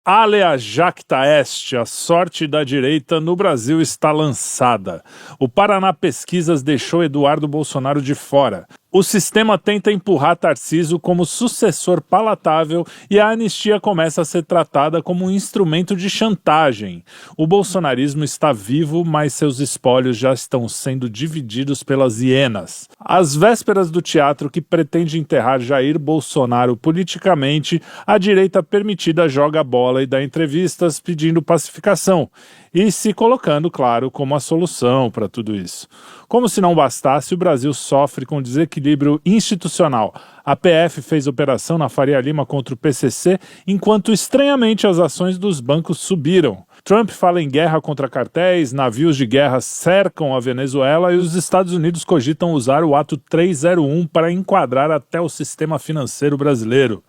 Alea jacta est, a sorte da direita no Brasil está lançada. O Paraná Pesquisas deixou Eduardo Bolsonaro de fora. O sistema tenta empurrar Tarcísio como sucessor palatável e a anistia começa a ser tratada como um instrumento de chantagem. O bolsonarismo está vivo, mas seus espólios já estão sendo divididos pelas hienas. Às vésperas do teatro que pretende enterrar Jair Bolsonaro politicamente, a direita permitida joga a bola e dá entrevistas pedindo pacificação e se colocando, claro, como a solução para tudo isso. Como se não bastasse, o Brasil sofre com desequilíbrio institucional. A PF fez operação na Faria Lima contra o PCC, enquanto estranhamente as ações dos bancos subiram. Trump fala em guerra contra cartéis, navios de guerra cercam a Venezuela e os Estados Unidos cogitam usar o Ato 301 para enquadrar até o sistema financeiro brasileiro.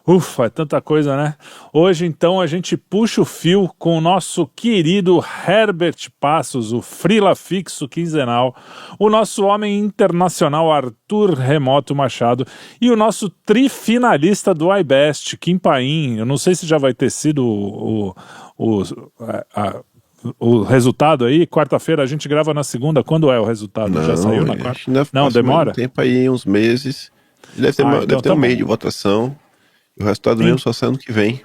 Ufa, é tanta coisa, né? Hoje, então, a gente puxa o fio com o nosso querido Herbert Passos, o frila fixo quinzenal, o nosso homem internacional Arthur Remoto Machado e o nosso trifinalista do iBest, Kim Paim. Eu não sei se já vai ter sido o resultado aí. Quarta-feira a gente grava na segunda. Quando é o resultado? Não, já saiu na quarta? Não, demora? Tempo aí, uns meses. Deve ter um mês de votação. O resultado mesmo só sai ano que vem.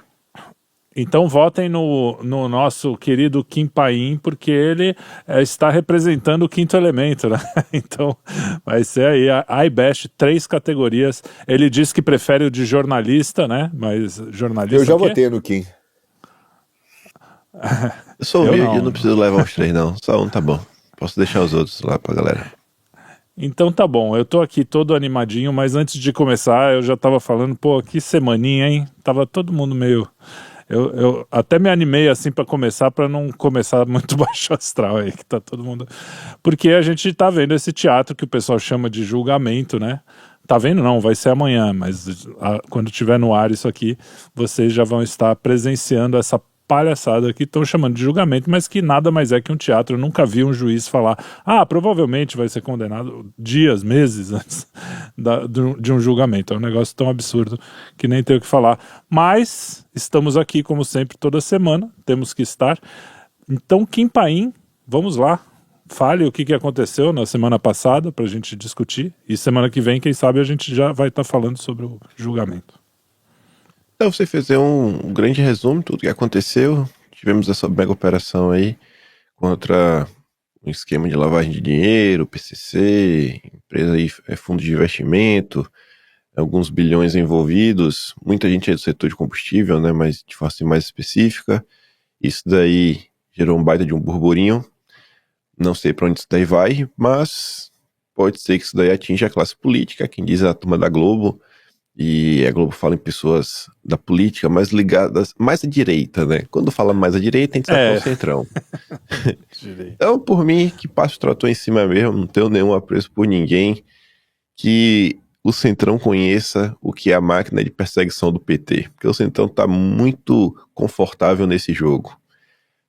Então votem no nosso querido Kim Paim, porque ele está representando o quinto elemento, né? Então vai ser aí a iBest, 3 categorias. Ele diz que prefere o de jornalista, né? Mas jornalista. Eu já votei no Kim. Eu sou humilde, não preciso levar os 3 não. Só um tá bom. Posso deixar os outros lá pra galera. Então tá bom, eu tô aqui todo animadinho, mas antes de começar eu já tava falando, pô, que semaninha, hein? Tava todo mundo meio... Eu até me animei assim pra começar, pra não começar muito baixo astral aí, que tá todo mundo... Porque a gente tá vendo esse teatro que o pessoal chama de julgamento, né? Tá vendo? Não, vai ser amanhã, mas quando tiver no ar isso aqui, vocês já vão estar presenciando essa palhaçada que estão chamando de julgamento, mas que nada mais é que um teatro. Eu nunca vi um juiz falar, provavelmente vai ser condenado dias, meses antes de um julgamento. É um negócio tão absurdo que nem tenho o que falar. Mas estamos aqui, como sempre, toda semana, temos que estar. Então, Kim Paim, vamos lá. Fale o que aconteceu na semana passada para a gente discutir. E semana que vem, quem sabe, a gente já vai estar falando sobre o julgamento. Então, você fazer um grande resumo de tudo que aconteceu. Tivemos essa mega operação aí contra um esquema de lavagem de dinheiro, PCC, empresa aí, fundo de investimento, alguns bilhões envolvidos, muita gente aí do setor de combustível, né, mas de forma assim, mais específica. Isso daí gerou um baita de um burburinho. Não sei para onde isso daí vai, mas pode ser que isso daí atinja a classe política, quem diz a turma da Globo. E a Globo fala em pessoas da política mais ligadas, mais à direita, né? Quando fala mais à direita, a gente sabe o centrão. Então, por mim, que passe o trator em cima mesmo, não tenho nenhum apreço por ninguém, que o centrão conheça o que é a máquina de perseguição do PT, porque o centrão tá muito confortável nesse jogo.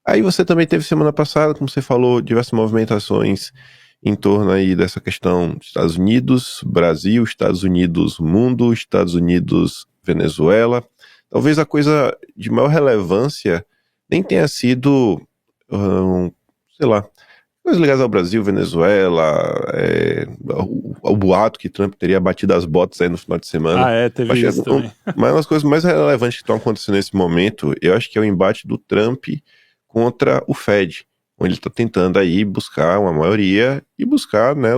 Aí você também teve semana passada, como você falou, diversas movimentações em torno aí dessa questão dos Estados Unidos, Brasil, Estados Unidos, mundo, Estados Unidos, Venezuela. Talvez a coisa de maior relevância nem tenha sido, sei lá, coisas ligadas ao Brasil, Venezuela, o boato que Trump teria batido as botas aí no final de semana. Teve isso também. Mas uma das coisas mais relevantes que estão acontecendo nesse momento, eu acho que é o embate do Trump contra o Fed, onde ele está tentando aí buscar uma maioria e buscar, né,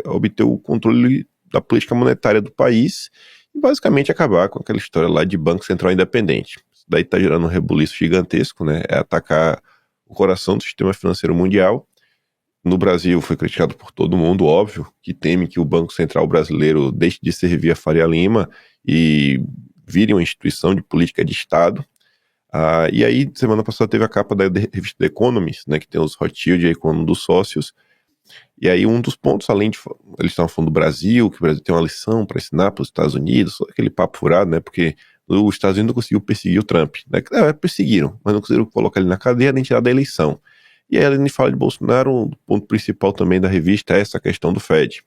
obter o controle da política monetária do país e basicamente acabar com aquela história lá de Banco Central Independente. Isso daí está gerando um rebuliço gigantesco, né, é atacar o coração do sistema financeiro mundial. No Brasil foi criticado por todo mundo, óbvio, que teme que o Banco Central brasileiro deixe de servir a Faria Lima e vire uma instituição de política de Estado. E aí, semana passada teve a capa da revista The Economist, né, que tem os Rothschild aí como um dos sócios. E aí um dos pontos, além de... Eles estavam falando do Brasil, que o Brasil tem uma lição para ensinar para os Estados Unidos, aquele papo furado, né, porque os Estados Unidos não conseguiu perseguir o Trump. Né, perseguiram, mas não conseguiram colocar ele na cadeia nem tirar da eleição. E aí a gente fala de Bolsonaro, o ponto principal também da revista é essa questão do Fed.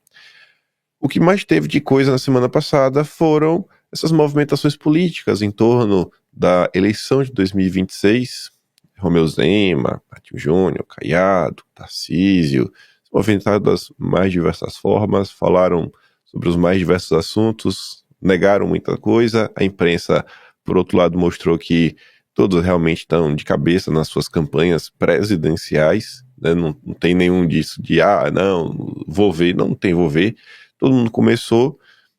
O que mais teve de coisa na semana passada foram essas movimentações políticas em torno da eleição de 2026, Romeu Zema, Martinho Júnior, Caiado, Tarcísio, se movimentaram das mais diversas formas, falaram sobre os mais diversos assuntos, negaram muita coisa, a imprensa, por outro lado, mostrou que todos realmente estão de cabeça nas suas campanhas presidenciais, né? Não tem nenhum disso de, não, vou ver, não tem vou ver, todo mundo começou,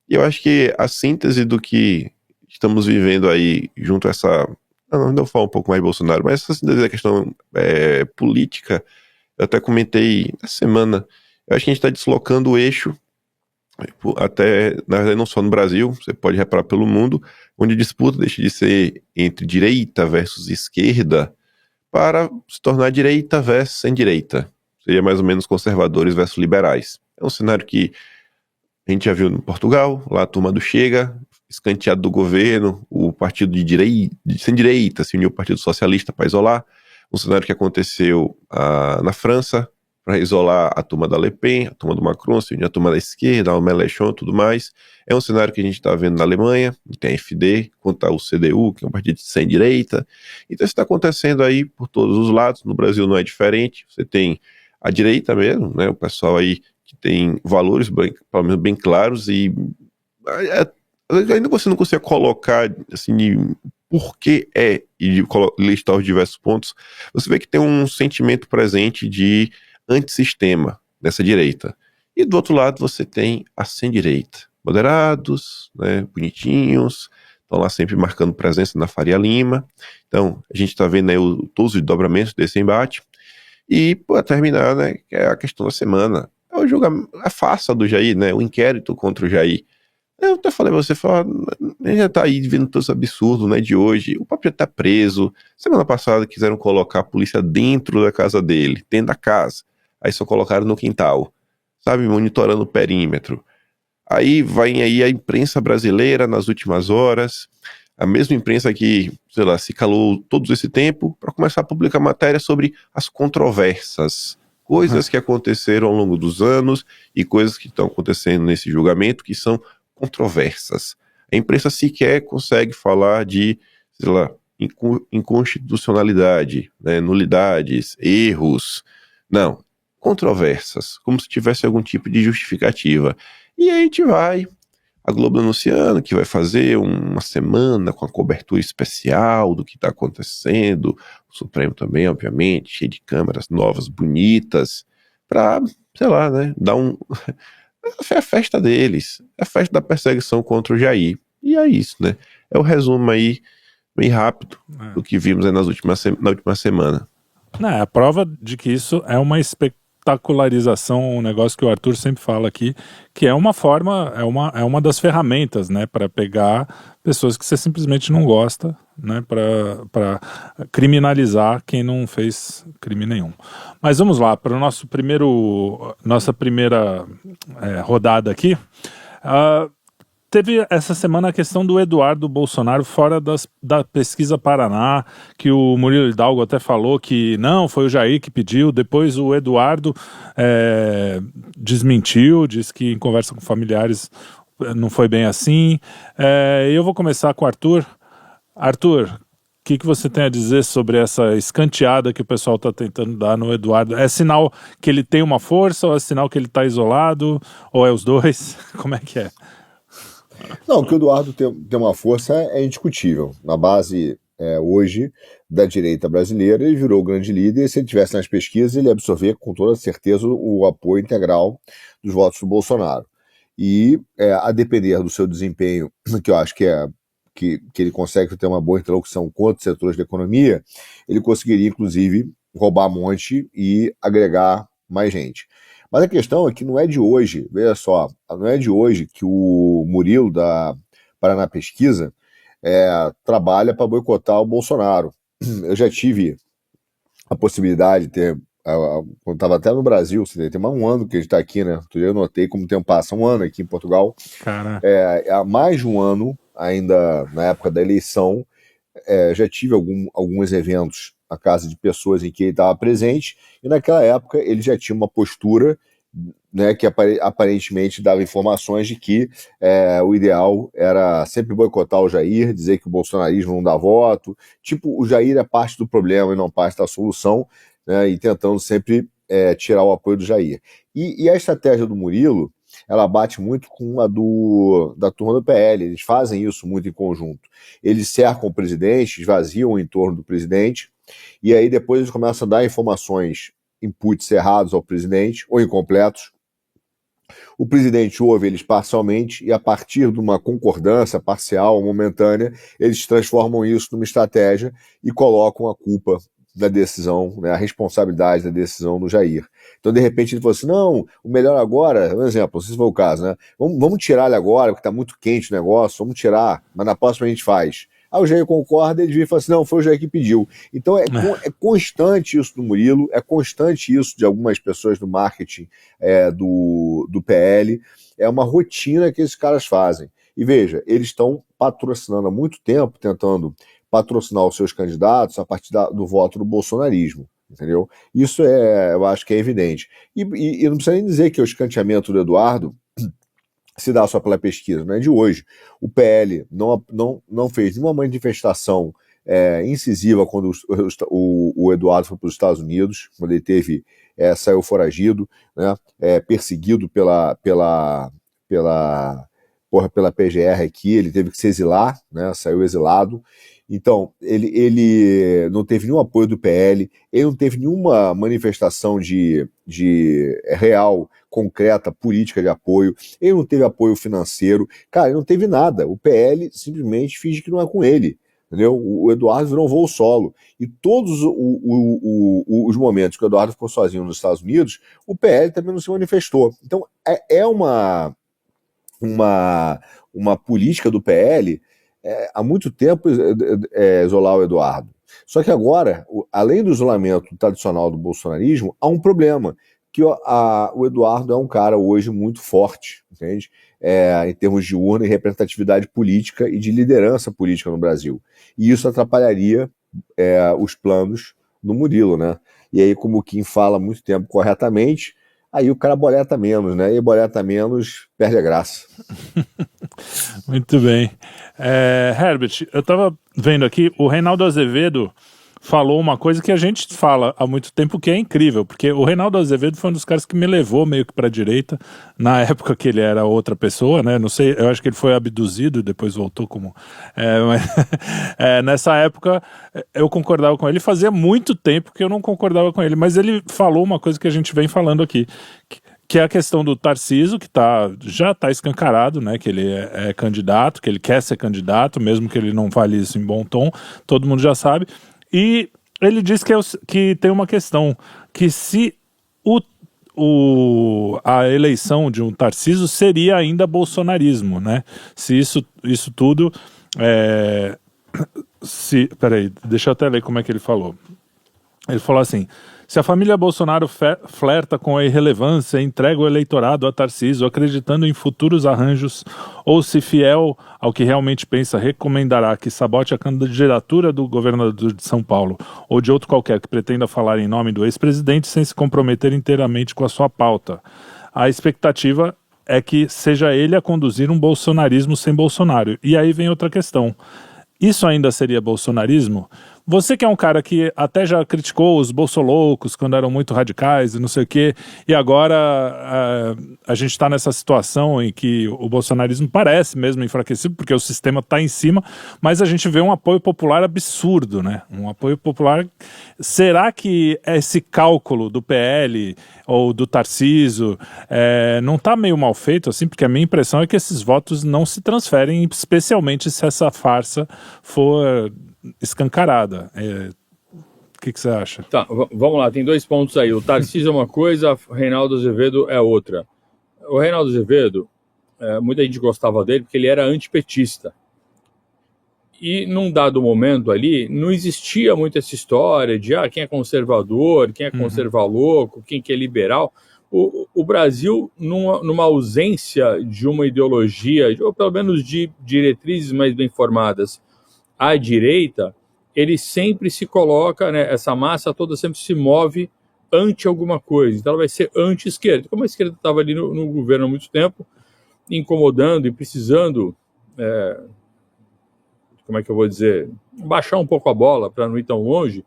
e eu acho que a síntese do que estamos vivendo aí, junto a essa, não vou falar um pouco mais de Bolsonaro, mas essa síntese da questão política, eu até comentei na semana, eu acho que a gente está deslocando o eixo, até, na verdade, não só no Brasil, você pode reparar pelo mundo, onde a disputa deixa de ser entre direita versus esquerda para se tornar direita versus sem direita. Seria mais ou menos conservadores versus liberais. É um cenário que a gente já viu no Portugal, lá a turma do Chega, escanteado do governo, o partido de direita, sem direita, se uniu ao Partido Socialista para isolar. Um cenário que aconteceu na França, para isolar a turma da Le Pen, a turma do Macron, se unir a turma da esquerda, o Mélenchon e tudo mais. É um cenário que a gente está vendo na Alemanha, que tem a AfD, contra o CDU, que é um partido sem direita. Então isso está acontecendo aí por todos os lados. No Brasil não é diferente. Você tem a direita mesmo, né, o pessoal aí que tem valores bem, pelo menos bem claros e ainda você não consegue colocar assim por que e listar os diversos pontos. Você vê que tem um sentimento presente de antissistema dessa direita. E do outro lado você tem a sem-direita. Moderados, né, bonitinhos, estão lá sempre marcando presença na Faria Lima. Então, a gente está vendo aí todos os desdobramentos desse embate. E, para terminar, né, que é a questão da semana. É o julgamento, a farsa do Jair, né, o inquérito contra o Jair. Eu até falei, você fala, ele já tá aí vendo todo esse absurdo, né, de hoje, o papo já tá preso. Semana passada quiseram colocar a polícia dentro da casa dele, dentro da casa. Aí só colocaram no quintal, sabe, monitorando o perímetro. Aí vai aí a imprensa brasileira nas últimas horas, a mesma imprensa que, sei lá, se calou todo esse tempo para começar a publicar matéria sobre as controvérsias, coisas que aconteceram ao longo dos anos e coisas que estão acontecendo nesse julgamento que são controversas. A imprensa sequer consegue falar de, sei lá, inconstitucionalidade, né, nulidades, erros. Não, controversas, como se tivesse algum tipo de justificativa. E aí a gente vai, a Globo anunciando que vai fazer uma semana com a cobertura especial do que está acontecendo, o Supremo também, obviamente, cheio de câmeras novas, bonitas, para, sei lá, né, dar um... É a festa deles, é a festa da perseguição contra o Jair. E é isso, né? É o resumo aí, bem rápido, do que vimos aí na última semana. Não, é a prova de que isso é uma espetacularização, um negócio que o Arthur sempre fala aqui, que é uma forma, é uma das ferramentas, né, para pegar pessoas que você simplesmente não gosta, né, para criminalizar quem não fez crime nenhum. Mas vamos lá, para o nossa primeira rodada aqui. Teve essa semana a questão do Eduardo Bolsonaro fora da pesquisa Paraná, que o Murilo Hidalgo até falou que não, foi o Jair que pediu, depois o Eduardo desmentiu, disse que em conversa com familiares não foi bem assim. Eu vou começar com o Arthur. Arthur, o que você tem a dizer sobre essa escanteada que o pessoal está tentando dar no Eduardo? É sinal que ele tem uma força ou é sinal que ele está isolado? Ou é os dois? Como é que é? Não, que o Eduardo tem uma força é indiscutível. Na base, hoje, da direita brasileira, ele virou o grande líder e se ele estivesse nas pesquisas, ele ia absorver com toda certeza o apoio integral dos votos do Bolsonaro. E, a depender do seu desempenho, que eu acho que ele consegue ter uma boa interlocução com outros setores da economia, ele conseguiria, inclusive, roubar monte e agregar mais gente. Mas a questão é que não é de hoje, veja só, não é de hoje que o Murilo da Paraná Pesquisa trabalha para boicotar o Bolsonaro. Eu já tive a possibilidade de ter, quando estava até no Brasil, tem mais um ano que a gente está aqui, né? Eu notei como o tempo passa, um ano aqui em Portugal. Há mais de um ano, ainda na época da eleição, já tive alguns eventos na casa de pessoas em que ele estava presente, e naquela época ele já tinha uma postura né, que aparentemente dava informações de que o ideal era sempre boicotar o Jair, dizer que o bolsonarismo não dá voto, tipo, o Jair é parte do problema e não parte da solução, né, e tentando sempre tirar o apoio do Jair. E a estratégia do Murilo, ela bate muito com a da turma do PL, eles fazem isso muito em conjunto. Eles cercam o presidente, esvaziam o entorno do presidente, e aí depois eles começam a dar informações, inputs errados ao presidente, ou incompletos. O presidente ouve eles parcialmente e, a partir de uma concordância parcial, momentânea, eles transformam isso numa estratégia e colocam a culpa da decisão, né, a responsabilidade da decisão no Jair. Então, de repente, ele falou assim, não, o melhor agora, um exemplo, não sei se foi o caso, né? Vamos tirar ele agora, porque está muito quente o negócio, vamos tirar, mas na próxima a gente faz. Aí o Jair concorda, ele vira e fala assim, não, foi o Jair que pediu. Então é constante isso do Murilo, é constante isso de algumas pessoas do marketing do PL, é uma rotina que esses caras fazem. E veja, eles estão patrocinando há muito tempo, tentando patrocinar os seus candidatos a partir do voto do bolsonarismo, entendeu? Isso eu acho que é evidente. E não precisa nem dizer que o escanteamento do Eduardo se dá só pela pesquisa, não é de hoje. O PL não fez nenhuma manifestação incisiva quando o Eduardo foi para os Estados Unidos, quando ele saiu foragido, né, perseguido pela PGR aqui, ele teve que se exilar, né, saiu exilado. Então, ele não teve nenhum apoio do PL, ele não teve nenhuma manifestação de real, concreta, política de apoio, ele não teve apoio financeiro, cara, ele não teve nada. O PL simplesmente finge que não é com ele, entendeu? O Eduardo virou um voo solo. E todos os momentos que o Eduardo ficou sozinho nos Estados Unidos, o PL também não se manifestou. Então, é uma política do PL há muito tempo isolar o Eduardo. Só que agora, além do isolamento tradicional do bolsonarismo, há um problema, que o Eduardo é um cara hoje muito forte, entende? Em termos de urna e representatividade política e de liderança política no Brasil. E isso atrapalharia os planos do Murilo, né? E aí, como o Kim fala há muito tempo corretamente, aí o cara boleta menos, né? E boleta menos, perde a graça. Muito bem. Herbert, eu estava vendo aqui, o Reinaldo Azevedo falou uma coisa que a gente fala há muito tempo que é incrível, porque o Reinaldo Azevedo foi um dos caras que me levou meio que para a direita, na época que ele era outra pessoa, né? Não sei, eu acho que ele foi abduzido e depois voltou como... mas, nessa época eu concordava com ele, fazia muito tempo que eu não concordava com ele, mas ele falou uma coisa que a gente vem falando aqui, que é a questão do Tarcísio, que já está escancarado, né, que ele é candidato, que ele quer ser candidato, mesmo que ele não fale isso em bom tom, todo mundo já sabe. E ele diz que tem uma questão, que se a eleição de um Tarcísio seria ainda bolsonarismo, né? Se isso tudo... Peraí, deixa eu até ler como é que ele falou. Ele falou assim: se a família Bolsonaro flerta com a irrelevância, entrega o eleitorado a Tarcísio, acreditando em futuros arranjos, ou se fiel ao que realmente pensa, recomendará que sabote a candidatura do governador de São Paulo, ou de outro qualquer que pretenda falar em nome do ex-presidente sem se comprometer inteiramente com a sua pauta. A expectativa é que seja ele a conduzir um bolsonarismo sem Bolsonaro. E aí vem outra questão. Isso ainda seria bolsonarismo? Você que é um cara que até já criticou os bolsoloucos quando eram muito radicais e não sei o quê, e agora a gente está nessa situação em que o bolsonarismo parece mesmo enfraquecido, porque o sistema está em cima, mas a gente vê um apoio popular absurdo, né? Um apoio popular... Será que esse cálculo do PL ou do Tarcísio não está meio mal feito, assim? Porque a minha impressão é que esses votos não se transferem, especialmente se essa farsa for escancarada. O que você acha? Tá, vamos lá, tem 2 pontos aí. O Tarcísio é uma coisa, o Reinaldo Azevedo é outra. O Reinaldo Azevedo, muita gente gostava dele porque ele era antipetista. E num dado momento ali, não existia muito essa história de quem é conservador, quem é conserva-louco, quem que é liberal. O Brasil, numa ausência de uma ideologia, ou pelo menos de diretrizes mais bem formadas à direita, ele sempre se coloca, né, essa massa toda sempre se move anti alguma coisa, então ela vai ser anti-esquerda. Como a esquerda estava ali no governo há muito tempo, incomodando e precisando, como é que eu vou dizer, baixar um pouco a bola para não ir tão longe,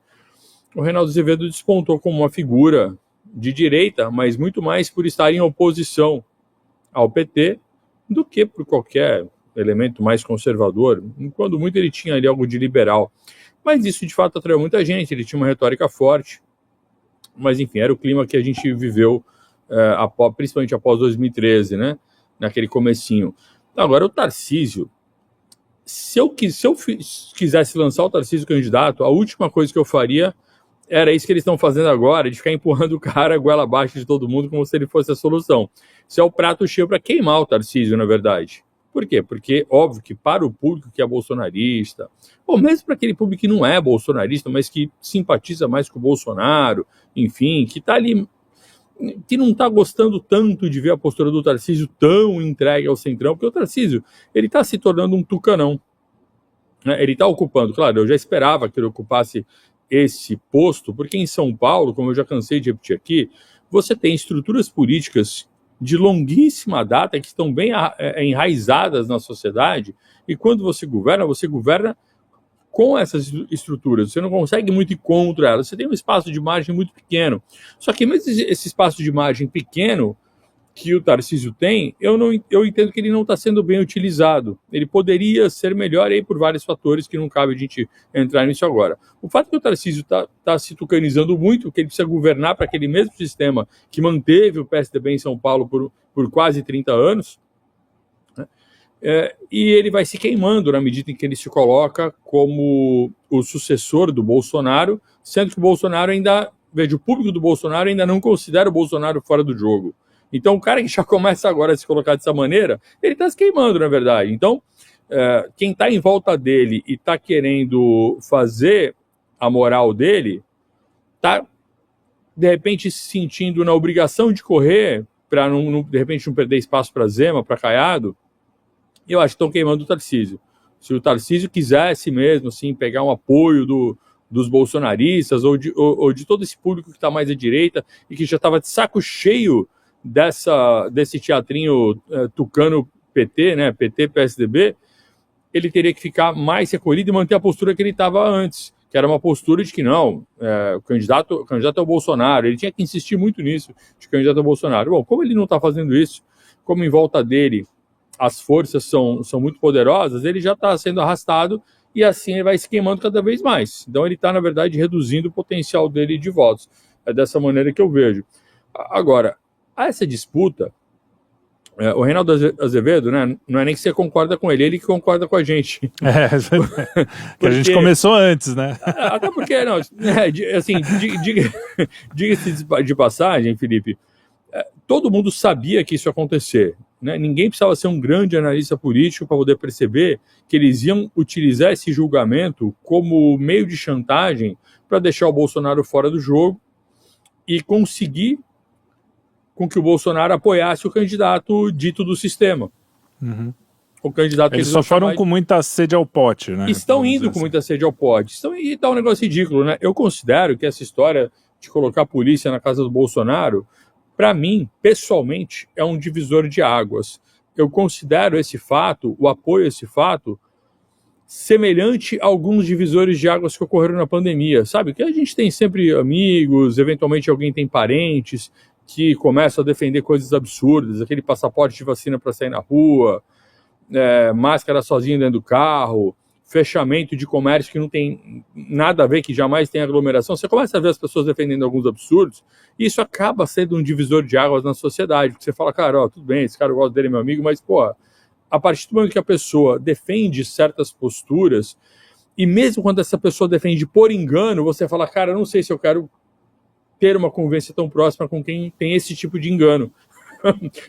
o Reinaldo Azevedo despontou como uma figura de direita, mas muito mais por estar em oposição ao PT do que por qualquer elemento mais conservador. Quando muito ele tinha ali algo de liberal. Mas isso de fato atraiu muita gente, ele tinha uma retórica forte. Mas enfim, era o clima que a gente viveu, principalmente após 2013, né? Naquele comecinho. Agora, o Tarcísio, se eu quisesse lançar o Tarcísio candidato, a última coisa que eu faria era isso que eles estão fazendo agora, de ficar empurrando o cara goela abaixo de todo mundo como se ele fosse a solução. Isso é o prato cheio para queimar o Tarcísio, na verdade. Por quê? Porque, óbvio, que para o público que é bolsonarista, ou mesmo para aquele público que não é bolsonarista, mas que simpatiza mais com o Bolsonaro, enfim, que está ali, que não está gostando tanto de ver a postura do Tarcísio tão entregue ao Centrão, porque o Tarcísio, ele está se tornando um tucanão. Né? Ele está ocupando, claro, eu já esperava que ele ocupasse esse posto, porque em São Paulo, como eu já cansei de repetir aqui, você tem estruturas políticas de longuíssima data que estão bem enraizadas na sociedade, e quando você governa com essas estruturas, você não consegue muito ir contra elas, você tem um espaço de margem muito pequeno. Só que mesmo esse espaço de margem pequeno que o Tarcísio tem, eu entendo que ele não está sendo bem utilizado. Ele poderia ser melhor aí por vários fatores que não cabe a gente entrar nisso agora. O fato é que o Tarcísio está se tucanizando muito, que ele precisa governar para aquele mesmo sistema que manteve o PSDB em São Paulo por quase 30 anos, né? E ele vai se queimando na medida em que ele se coloca como o sucessor do Bolsonaro, sendo que o Bolsonaro o público do Bolsonaro ainda não considera o Bolsonaro fora do jogo. Então, o cara que já começa agora a se colocar dessa maneira, ele está se queimando, na verdade. Então, quem está em volta dele e está querendo fazer a moral dele, está, de repente, se sentindo na obrigação de correr para, de repente, não perder espaço para Zema, para Caiado. Eu acho que estão queimando o Tarcísio. Se o Tarcísio quisesse mesmo assim, pegar um apoio dos bolsonaristas ou de todo esse público que está mais à direita e que já estava de saco cheio desse teatrinho tucano PT, né, PT, PSDB, ele teria que ficar mais recolhido e manter a postura que ele estava antes, que era uma postura de que não, o candidato é o Bolsonaro, ele tinha que insistir muito nisso, de candidato ao Bolsonaro. Bom, como ele não está fazendo isso, como em volta dele as forças são muito poderosas, ele já está sendo arrastado e assim ele vai se queimando cada vez mais. Então ele está, na verdade, reduzindo o potencial dele de votos. É dessa maneira que eu vejo. Agora, essa disputa, o Reinaldo Azevedo, né, não é nem que você concorda com ele que concorda com a gente. Que a gente começou antes, né? Até porque, não, assim, diga-se de passagem, Felipe, todo mundo sabia que isso ia acontecer. Né? Ninguém precisava ser um grande analista político para poder perceber que eles iam utilizar esse julgamento como meio de chantagem para deixar o Bolsonaro fora do jogo e conseguir com que o Bolsonaro apoiasse o candidato dito do sistema. Uhum. O candidato eles só foram com muita sede ao pote, né? Estão indo com muita sede ao pote. E tá um negócio ridículo, né? Eu considero que essa história de colocar a polícia na casa do Bolsonaro, para mim, pessoalmente, é um divisor de águas. Eu considero esse fato, o apoio a esse fato, semelhante a alguns divisores de águas que ocorreram na pandemia, sabe? Que a gente tem sempre amigos, eventualmente alguém tem parentes que começam a defender coisas absurdas, aquele passaporte de vacina para sair na rua, máscara sozinho dentro do carro, fechamento de comércio que não tem nada a ver, que jamais tem aglomeração. Você começa a ver as pessoas defendendo alguns absurdos, e isso acaba sendo um divisor de águas na sociedade, porque você fala, cara, tudo bem, esse cara eu gosto dele, é meu amigo, mas, pô, a partir do momento que a pessoa defende certas posturas, e mesmo quando essa pessoa defende por engano, você fala, cara, eu não sei se eu quero ter uma convivência tão próxima com quem tem esse tipo de engano.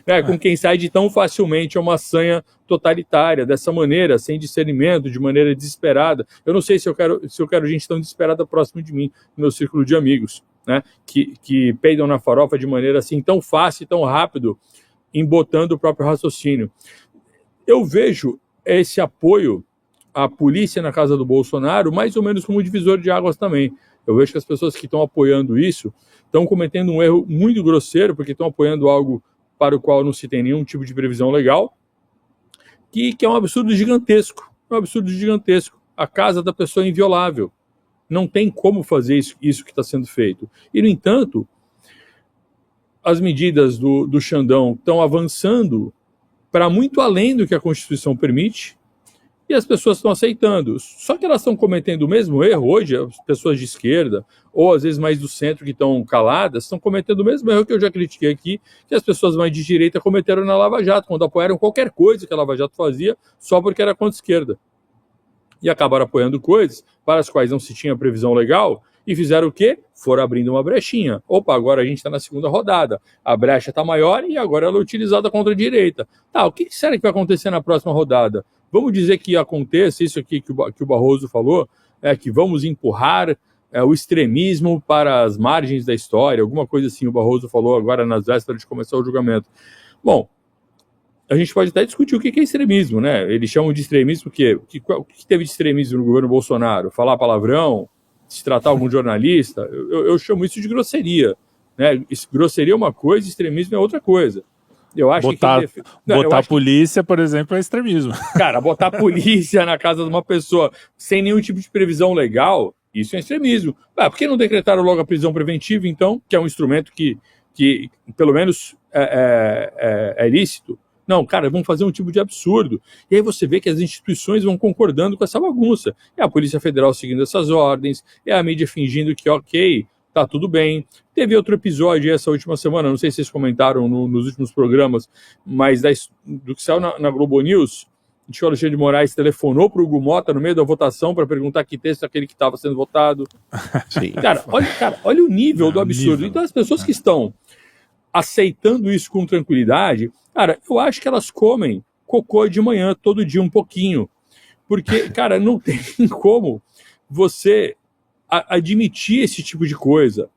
Né, com quem sai de tão facilmente a uma sanha totalitária, dessa maneira, sem discernimento, de maneira desesperada. Eu não sei se eu quero gente tão desesperada próximo de mim, no meu círculo de amigos, né, que peidam na farofa de maneira assim tão fácil e tão rápido, embotando o próprio raciocínio. Eu vejo esse apoio à polícia na casa do Bolsonaro mais ou menos como um divisor de águas também. Eu vejo que as pessoas que estão apoiando isso estão cometendo um erro muito grosseiro, porque estão apoiando algo para o qual não se tem nenhum tipo de previsão legal, que é um absurdo gigantesco. Um absurdo gigantesco. A casa da pessoa é inviolável. Não tem como fazer isso que está sendo feito. E, no entanto, as medidas do Xandão estão avançando para muito além do que a Constituição permite, e as pessoas estão aceitando. Só que elas estão cometendo o mesmo erro hoje, as pessoas de esquerda, ou às vezes mais do centro que estão caladas, estão cometendo o mesmo erro que eu já critiquei aqui, que as pessoas mais de direita cometeram na Lava Jato, quando apoiaram qualquer coisa que a Lava Jato fazia, só porque era contra a esquerda. E acabaram apoiando coisas para as quais não se tinha previsão legal, e fizeram o quê? Foram abrindo uma brechinha. Opa, agora a gente está na segunda rodada. A brecha está maior e agora ela é utilizada contra a direita. Tá, o que será que vai acontecer na próxima rodada? Vamos dizer que aconteça isso aqui que o Barroso falou, que vamos empurrar o extremismo para as margens da história, alguma coisa assim o Barroso falou agora nas vésperas de começar o julgamento. Bom, a gente pode até discutir o que é extremismo, né? Eles chamam de extremismo porque o que teve de extremismo no governo Bolsonaro? Falar palavrão, se tratar algum jornalista? Eu chamo isso de grosseria, né? Grosseria é uma coisa, extremismo é outra coisa. Eu acho botar que a polícia, por exemplo, é extremismo. Cara, botar a polícia na casa de uma pessoa sem nenhum tipo de previsão legal, isso é extremismo. Por que não decretaram logo a prisão preventiva, então, que é um instrumento que pelo menos é lícito? Não, cara, vão fazer um tipo de absurdo. E aí você vê que as instituições vão concordando com essa bagunça. É a Polícia Federal seguindo essas ordens, é a mídia fingindo que, ok, tá tudo bem. Teve outro episódio essa última semana, não sei se vocês comentaram nos últimos programas, mas do que saiu na Globo News, o Alexandre de Moraes telefonou para o Hugo Mota no meio da votação para perguntar que texto é aquele que estava sendo votado. Sim. Cara, olha o nível do absurdo. Então as pessoas que estão aceitando isso com tranquilidade, cara, eu acho que elas comem cocô de manhã todo dia um pouquinho. Porque, cara, não tem como você admitir esse tipo de coisa.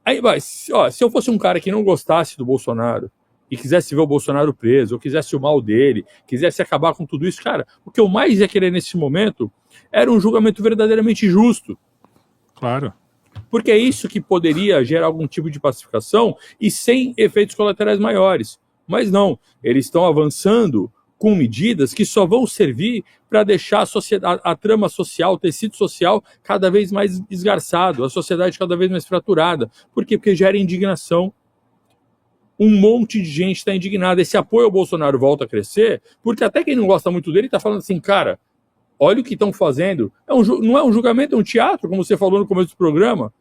Aí, se eu fosse um cara que não gostasse do Bolsonaro e quisesse ver o Bolsonaro preso, ou quisesse o mal dele, quisesse acabar com tudo isso, cara, o que eu mais ia querer nesse momento era um julgamento verdadeiramente justo. Claro. Porque é isso que poderia gerar algum tipo de pacificação e sem efeitos colaterais maiores. Mas não, eles estão avançando com medidas que só vão servir para deixar a trama social, o tecido social cada vez mais esgarçado, a sociedade cada vez mais fraturada. Por quê? Porque gera indignação. Um monte de gente está indignada. Esse apoio ao Bolsonaro volta a crescer, porque até quem não gosta muito dele está falando assim, cara, olha o que estão fazendo. Não é um julgamento, é um teatro, como você falou no começo do programa.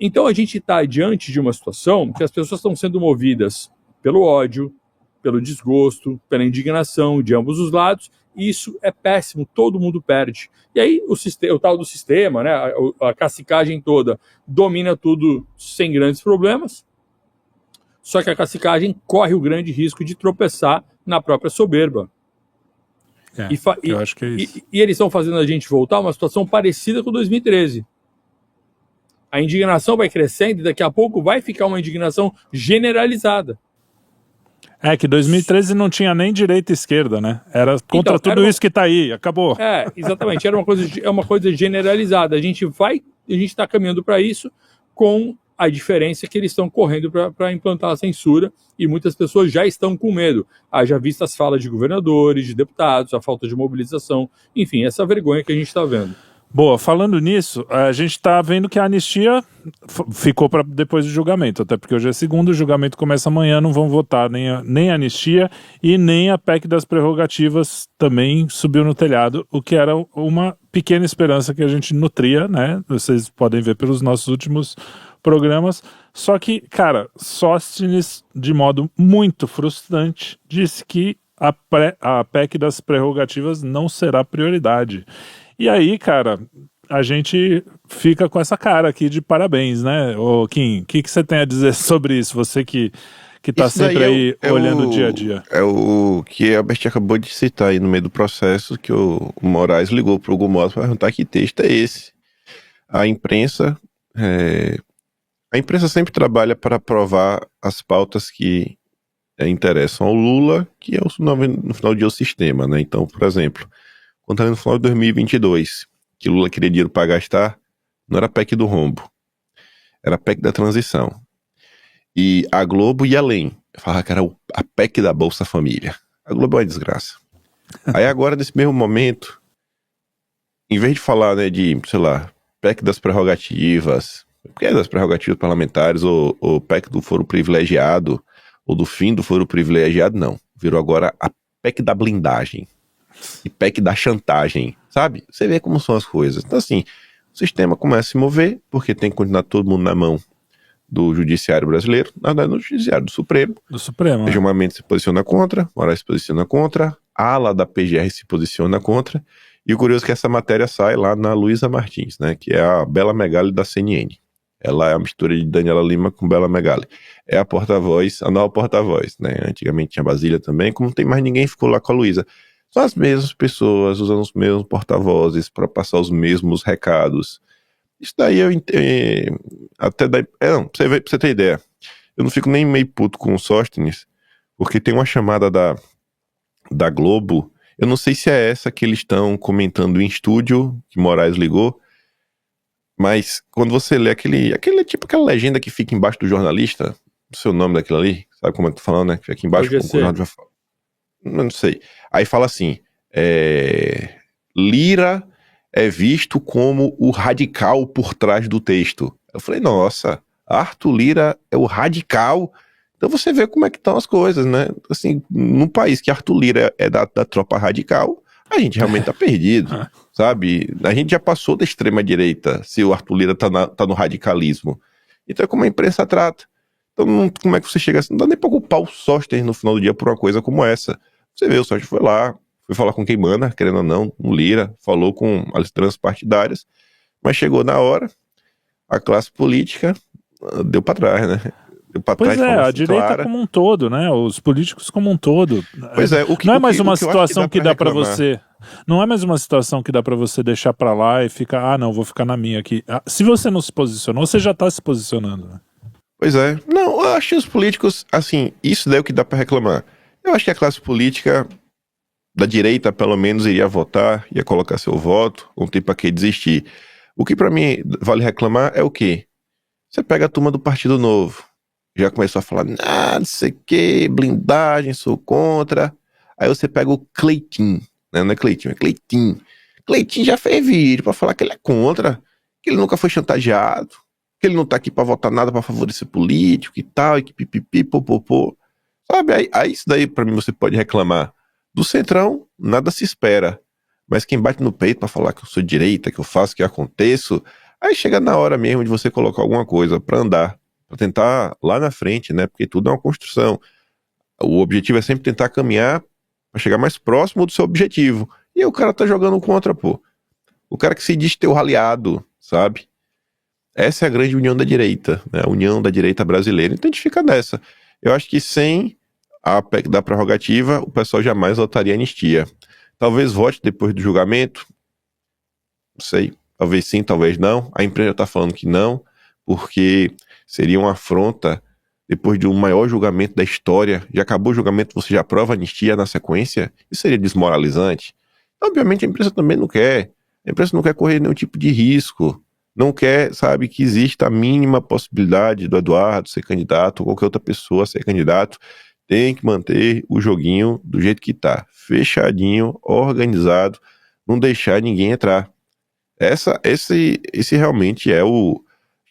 Então a gente está diante de uma situação que as pessoas estão sendo movidas pelo ódio, pelo desgosto, pela indignação de ambos os lados, e isso é péssimo, todo mundo perde. E aí o tal do sistema, né, a cacicagem toda, domina tudo sem grandes problemas, só que a cacicagem corre o grande risco de tropeçar na própria soberba. Eu acho que é isso. E eles estão fazendo a gente voltar a uma situação parecida com 2013. A indignação vai crescendo e daqui a pouco vai ficar uma indignação generalizada. É que 2013 não tinha nem direita e esquerda, né? Era contra tudo isso que está aí, acabou. Exatamente, era uma coisa generalizada. A gente está caminhando para isso com a diferença que eles estão correndo para implantar a censura e muitas pessoas já estão com medo. Haja vista as falas de governadores, de deputados, a falta de mobilização, enfim, essa vergonha que a gente está vendo. Boa, falando nisso, a gente está vendo que a anistia ficou para depois do julgamento, até porque hoje é segundo, o julgamento começa amanhã, não vão votar nem a anistia e nem a PEC das prerrogativas também subiu no telhado, o que era uma pequena esperança que a gente nutria, né? Vocês podem ver pelos nossos últimos programas, só que, cara, Sóstenes, de modo muito frustrante, disse que a PEC das prerrogativas não será prioridade. E aí, cara, a gente fica com essa cara aqui de parabéns, né? Ô, Kim, o que você tem a dizer sobre isso? Você que tá sempre aí olhando o dia a dia. É o que a Berti acabou de citar aí no meio do processo, que o Moraes ligou pro Hugo Mota para perguntar que texto é esse. A imprensa sempre trabalha para aprovar as pautas que interessam ao Lula, que é no final do dia o sistema, né? Então, por exemplo, quando no final de 2022, que Lula queria dinheiro para gastar, Não era a PEC do rombo. Era a PEC da transição. E a Globo ia além. Falava que era a PEC da Bolsa Família. A Globo é uma desgraça. Aí agora, nesse mesmo momento, em vez de falar, né, de, sei lá, PEC das prerrogativas, porque é das prerrogativas parlamentares, ou PEC do foro privilegiado, ou do fim do foro privilegiado, não. Virou agora a PEC da blindagem. E PEC da chantagem, sabe? Você vê como são as coisas. Então, assim, o sistema começa a se mover, porque tem que continuar todo mundo na mão do judiciário brasileiro, na verdade, no judiciário do Supremo. Do Supremo. Benjamin Mendes se posiciona contra, Moraes se posiciona contra, a ala da PGR se posiciona contra, e o curioso é que essa matéria sai lá na Luísa Martins, né, que é a Bela Megali da CNN. Ela é a mistura de Daniela Lima com Bela Megali. É a porta-voz, a nova porta-voz, né? Antigamente tinha Basília também, como não tem mais ninguém, ficou lá com a Luísa. São as mesmas pessoas, usando os mesmos porta-vozes para passar os mesmos recados. Isso daí eu até daí, não, pra você ter ideia, eu não fico nem meio puto com o Sóstenes, porque tem uma chamada da Globo, eu não sei se é essa que eles estão comentando em estúdio, que Moraes ligou, mas quando você lê aquele tipo aquela legenda que fica embaixo do jornalista, o seu nome daquilo ali, sabe como é que eu tô falando, né? Que fica aqui embaixo, não sei. Aí fala assim, Lira é visto como o radical por trás do texto. Eu falei, nossa, Arthur Lira é o radical. Então você vê como é que estão as coisas, né? Assim, num país que Arthur Lira é da tropa radical, a gente realmente tá perdido, sabe? A gente já passou da extrema direita, se o Arthur Lira tá no radicalismo. Então é como a imprensa trata. Então como é que você chega assim? Não dá nem pra culpar o Sóstenes no final do dia por uma coisa como essa. Você vê, o Sóstenes foi lá, foi falar com quem manda, querendo ou não, o Lira, falou com as transpartidárias, mas chegou na hora, a classe política deu pra trás, né? Deu pra Pois trás, a direita como um todo, né? Os políticos como um todo. Pois é, não é mais uma situação que dá pra você. Não é mais uma situação que dá pra você deixar pra lá e ficar, não, vou ficar na minha aqui. Se você não se posicionou, você já tá se posicionando, né? Pois é. Não, eu acho que os políticos, assim, isso daí é o que dá pra reclamar. Eu acho que a classe política da direita, pelo menos, iria votar, ia colocar seu voto, não tem pra que desistir. O que pra mim vale reclamar é o quê? Você pega a turma do Partido Novo, já começou a falar, não sei o que, blindagem, sou contra. Aí você pega o Cleitinho, né? Não é Cleitinho, é Cleitinho. Cleitinho já fez vídeo pra falar que ele é contra, que ele nunca foi chantageado, que ele não tá aqui pra votar nada pra favorecer político e tal, e que pipipi, popopô. Sabe, aí isso daí pra mim você pode reclamar. Do Centrão, nada se espera. Mas quem bate no peito pra falar que eu sou direita, que eu faço, que eu aconteço, aí chega na hora mesmo de você colocar alguma coisa pra andar, pra tentar lá na frente, né? Porque tudo é uma construção. O objetivo é sempre tentar caminhar pra chegar mais próximo do seu objetivo. E aí o cara tá jogando contra, pô. O cara que se diz teu aliado, sabe? Essa é a grande união da direita, né? A união da direita brasileira. Então a gente fica nessa. Eu acho que sem a PEC da prerrogativa, o pessoal jamais votaria anistia. Talvez vote depois do julgamento, não sei, talvez sim, talvez não. A imprensa está falando que não, porque seria uma afronta depois de um maior julgamento da história. Já acabou o julgamento, você já aprova a anistia na sequência? Isso seria desmoralizante. Obviamente a imprensa também não quer. A imprensa não quer correr nenhum tipo de risco. Não quer, sabe, que exista a mínima possibilidade do Eduardo ser candidato ou qualquer outra pessoa ser candidato. Tem que manter o joguinho do jeito que tá, fechadinho, organizado, não deixar ninguém entrar. Esse realmente é o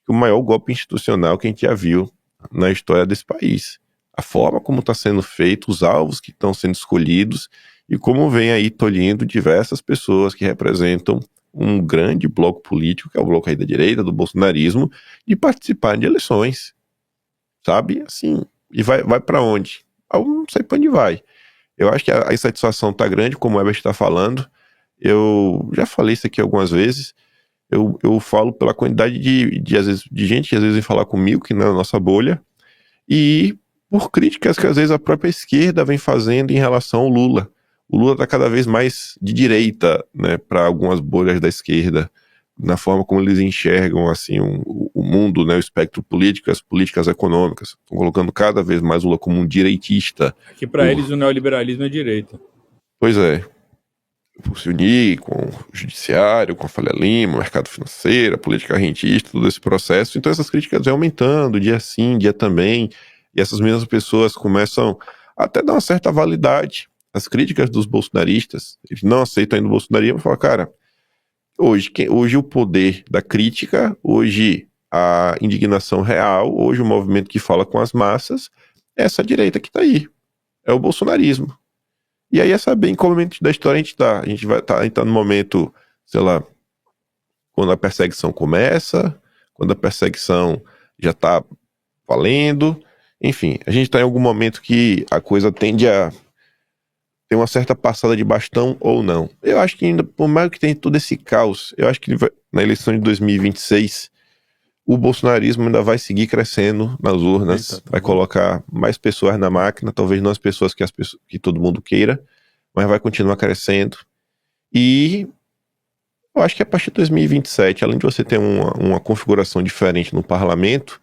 maior golpe institucional que a gente já viu na história desse país. A forma como está sendo feito, os alvos que estão sendo escolhidos e como vem aí tolhendo diversas pessoas que representam um grande bloco político, que é o bloco aí da direita, do bolsonarismo, de participar de eleições. Sabe? Assim, e vai para onde? Eu não sei para onde vai. Eu acho que a insatisfação tá grande, como o Ebert está falando. Eu já falei isso aqui algumas vezes. Eu falo pela quantidade às vezes, de gente que às vezes vem falar comigo, que não é a nossa bolha, e por críticas que às vezes a própria esquerda vem fazendo em relação ao Lula. O Lula está cada vez mais de direita, né, para algumas bolhas da esquerda, na forma como eles enxergam assim o mundo, né, o espectro político, as políticas econômicas. Estão colocando cada vez mais o Lula como um direitista. Que para eles o neoliberalismo é direita. Pois é. por se unir com o judiciário, com a Faria Lima, o mercado financeiro, a política rentista, todo esse processo. Então essas críticas vão aumentando, dia sim, dia também, e essas mesmas pessoas começam até dar uma certa validade às críticas dos bolsonaristas. Eles não aceitam ainda o bolsonarismo e falam, cara, hoje o poder da crítica, hoje a indignação real, hoje o movimento que fala com as massas, é essa direita que está aí, é o bolsonarismo. E aí é saber em qual momento da história a gente tá. A gente vai estar no momento, sei lá, quando a perseguição começa, quando a perseguição já tá valendo. Enfim, a gente tá em algum momento que a coisa tende a ter uma certa passada de bastão ou não. Eu acho que ainda, por mais que tenha todo esse caos, eu acho que na eleição de 2026, o bolsonarismo ainda vai seguir crescendo nas urnas, Eita, tá vai bom. colocar mais pessoas na máquina, talvez não as pessoas que todo mundo queira, mas vai continuar crescendo. E eu acho que a partir de 2027, além de você ter uma configuração diferente no parlamento,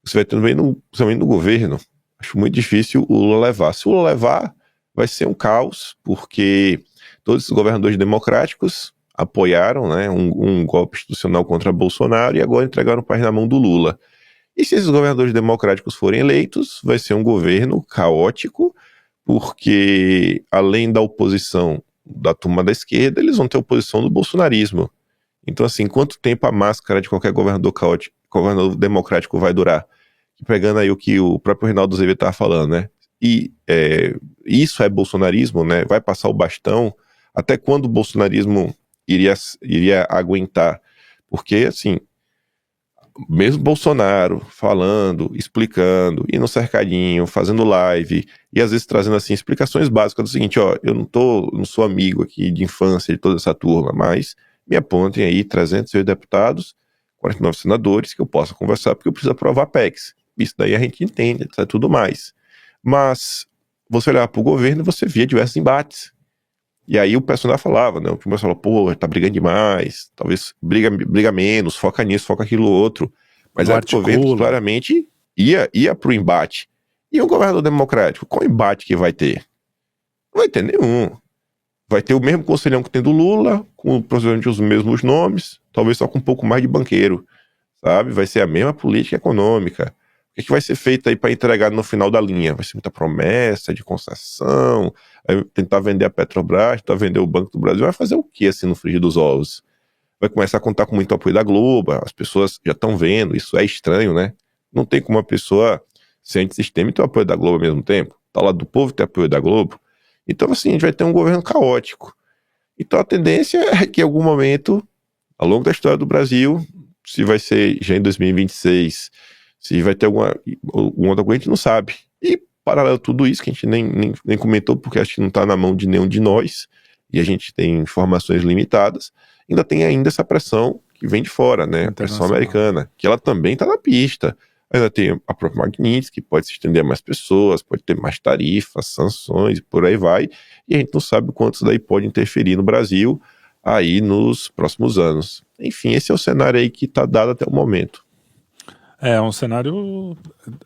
você vai ter também no governo. Acho muito difícil o Lula levar. Se o Lula levar, vai ser um caos, porque todos os governadores democráticos apoiaram, né, um golpe institucional contra Bolsonaro e agora entregaram o país na mão do Lula. E se esses governadores democráticos forem eleitos, vai ser um governo caótico, porque além da oposição da turma da esquerda, eles vão ter oposição do bolsonarismo. Então, assim, quanto tempo a máscara de qualquer governador caótico, governador democrático vai durar? Pegando aí o que o próprio Reinaldo Azevedo estava falando, né? E isso é bolsonarismo, né? Vai passar o bastão. Até quando o bolsonarismo iria aguentar? Porque, assim, mesmo Bolsonaro falando, explicando, indo no cercadinho, fazendo live, e às vezes trazendo, assim, explicações básicas do seguinte, ó, eu não sou amigo aqui de infância de toda essa turma, mas me apontem aí 306 deputados, 49 senadores, que eu possa conversar, porque eu preciso aprovar PECs. Isso daí a gente entende, etc, tudo mais. Mas você olhava para o governo e você via diversos embates. E aí o personagem falava, né? O pessoal falava, pô, tá brigando demais, talvez briga menos, foca nisso, foca aquilo outro. Mas Não aí o governo articula. claramente ia pro embate. E um governador democrático, qual embate que vai ter? Não vai ter nenhum. Vai ter o mesmo conselhão que tem do Lula, com provavelmente os mesmos nomes, talvez só com um pouco mais de banqueiro, sabe? Vai ser a mesma política econômica. O que vai ser feito aí para entregar no final da linha? Vai ser muita promessa de concessão, vai tentar vender a Petrobras, tentar vender o Banco do Brasil, vai fazer o que assim no frigir dos ovos? Vai começar a contar com muito apoio da Globo, as pessoas já estão vendo, isso é estranho, né? Não tem como uma pessoa ser antissistema e ter o apoio da Globo ao mesmo tempo. Tá lá do povo ter apoio da Globo. Então, assim, a gente vai ter um governo caótico. Então, a tendência é que em algum momento, ao longo da história do Brasil, se vai ser já em 2026, se vai ter alguma outra coisa, a gente não sabe. E, paralelo a tudo isso, que a gente nem comentou, porque acho que não está na mão de nenhum de nós, e a gente tem informações limitadas, ainda tem essa pressão que vem de fora, né? A pressão americana, que ela também está na pista. Ainda tem a própria Magnitsky, que pode se estender a mais pessoas, pode ter mais tarifas, sanções, e por aí vai. E a gente não sabe o quanto isso daí pode interferir no Brasil aí nos próximos anos. Enfim, esse é o cenário aí que está dado até o momento. É um cenário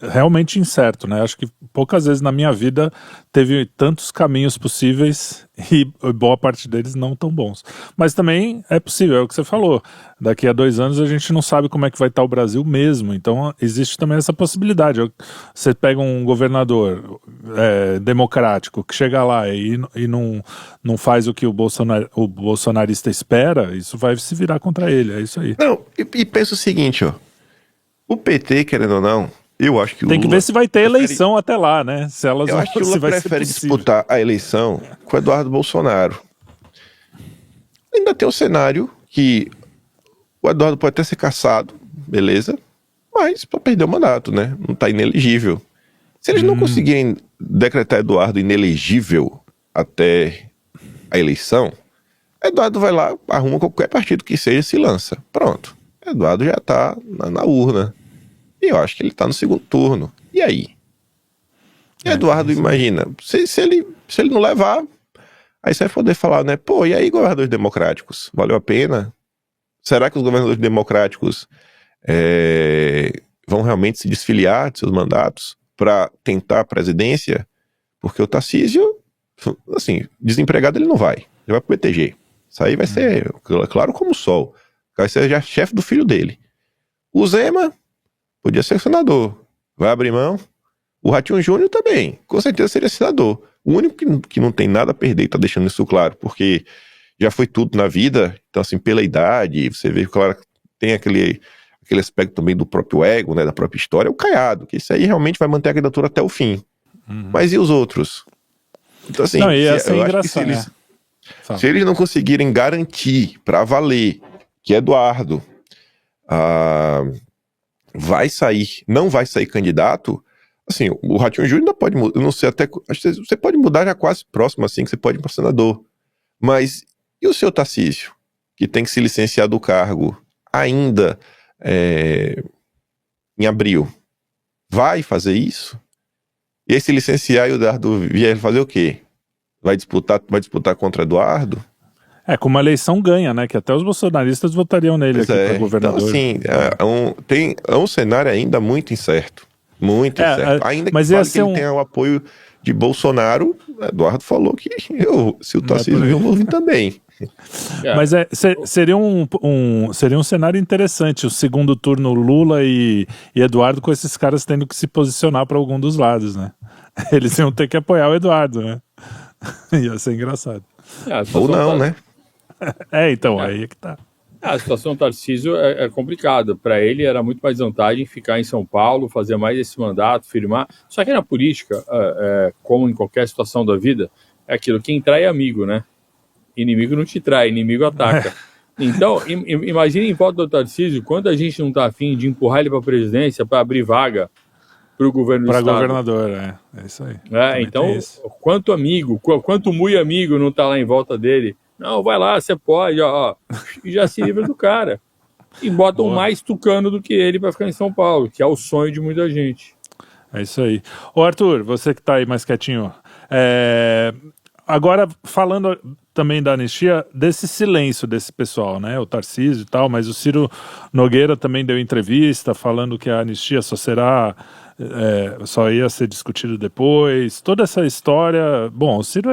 realmente incerto, né? Acho que poucas vezes na minha vida teve tantos caminhos possíveis e boa parte deles não tão bons. Mas também é possível, é o que você falou. Daqui a 2 anos a gente não sabe como é que vai estar o Brasil mesmo. Então existe também essa possibilidade. Você pega um governador democrático que chega lá e não faz o que o bolsonarista espera, isso vai se virar contra ele. É isso aí. Não, e pensa o seguinte, ó. O PT, querendo ou não, eu acho que o Tem que Lula ver se vai ter eleição até lá, né? Se elas eu acho que o Lula prefere disputar a eleição com o Eduardo Bolsonaro. Ainda tem o cenário que o Eduardo pode até ser cassado, beleza, mas para perder o mandato, né? Não tá inelegível. Se eles não conseguirem decretar Eduardo inelegível até a eleição, Eduardo vai lá, arruma qualquer partido que seja e se lança. Pronto. Eduardo já tá na urna. E eu acho que ele tá no segundo turno. E aí? Eduardo, imagina, se ele não levar, aí você vai poder falar, né? Pô, e aí, governadores democráticos? Valeu a pena? Será que os governadores democráticos vão realmente se desfiliar de seus mandatos para tentar a presidência? Porque o Tarcísio, assim, desempregado ele não vai. Ele vai pro BTG. Isso aí vai ser claro como o sol. Vai ser já chefe do filho dele. O Zema podia ser senador. Vai abrir mão. O Ratinho Júnior também. Com certeza seria senador. O único que não tem nada a perder, tá deixando isso claro, porque já foi tudo na vida. Então, assim, pela idade, você vê que claro, tem aquele aspecto também do próprio ego, né, da própria história, o Caiado, que isso aí realmente vai manter a candidatura até o fim. Mas e os outros? Então, assim, Não, e ia eu ser acho que engraçado, né? se eles não conseguirem garantir para valer que Eduardo não vai sair candidato, assim, o Ratinho Júnior ainda pode mudar, não sei, até, acho que você pode mudar já quase próximo, assim, que você pode ir para senador. Mas, e o seu Tarcísio, que tem que se licenciar do cargo ainda em abril? Vai fazer isso? E aí se licenciar e o Eduardo vier fazer o quê? Vai disputar contra Eduardo? Com uma eleição ganha, né? Que até os bolsonaristas votariam nele Pois aqui para governador. Então, assim, é um cenário ainda muito incerto. Muito incerto. Ainda que mas fale ia que ser ele tenha o apoio de Bolsonaro, Eduardo falou que se o Tarcísio vir, eu vou vir também. Mas seria um cenário interessante, o segundo turno Lula e Eduardo, com esses caras tendo que se posicionar para algum dos lados, né? Eles iam ter que apoiar o Eduardo, né? Ia ser engraçado. Ou não, né? Então, aí é que tá. A situação do Tarcísio é complicada. Para ele era muito mais vantagem ficar em São Paulo, fazer mais esse mandato, firmar. Só que na política, como em qualquer situação da vida, é aquilo, quem trai é amigo, né? Inimigo não te trai, inimigo ataca. Então, imagine em volta do Tarcísio, quanta gente não está afim de empurrar ele para a presidência para abrir vaga para o governo do estado. Para governador, é isso aí. Então, quanto amigo, quanto muito amigo não está lá em volta dele? Não, vai lá, você pode, e já se livra do cara. E botam mais tucano do que ele para ficar em São Paulo, que é o sonho de muita gente. É isso aí. Ô Arthur, você que está aí mais quietinho, agora falando também da anistia, desse silêncio desse pessoal, né? O Tarcísio e tal, mas o Ciro Nogueira também deu entrevista falando que a anistia só ia ser discutido depois. Toda essa história. Bom, o Ciro,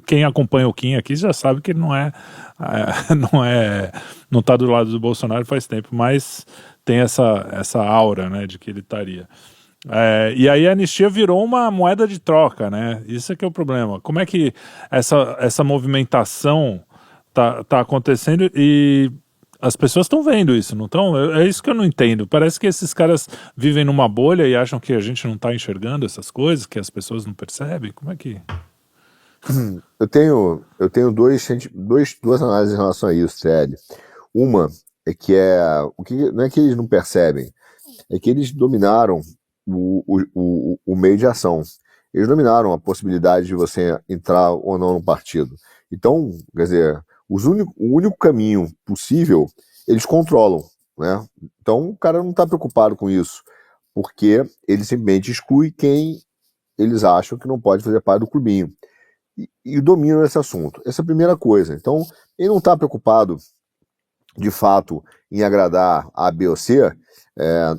quem acompanha o Kim aqui já sabe que ele não tá do lado do Bolsonaro faz tempo, mas tem essa aura, né, de que ele estaria. E aí a anistia virou uma moeda de troca, né? Isso é que é o problema. Como é que essa movimentação tá acontecendo e as pessoas estão vendo isso, não estão? É isso que eu não entendo. Parece que esses caras vivem numa bolha e acham que a gente não está enxergando essas coisas, que as pessoas não percebem. Como é que... Eu tenho duas análises em relação a isso, Célio. Uma é que não é que eles não percebem, é que eles dominaram o meio de ação. Eles dominaram a possibilidade de você entrar ou não no partido. Então, quer dizer, o único caminho possível, eles controlam, né? Então, o cara não está preocupado com isso, porque ele simplesmente exclui quem eles acham que não pode fazer parte do clubinho. E dominam esse assunto. Essa é a primeira coisa. Então, ele não está preocupado, de fato, em agradar A, B ou C,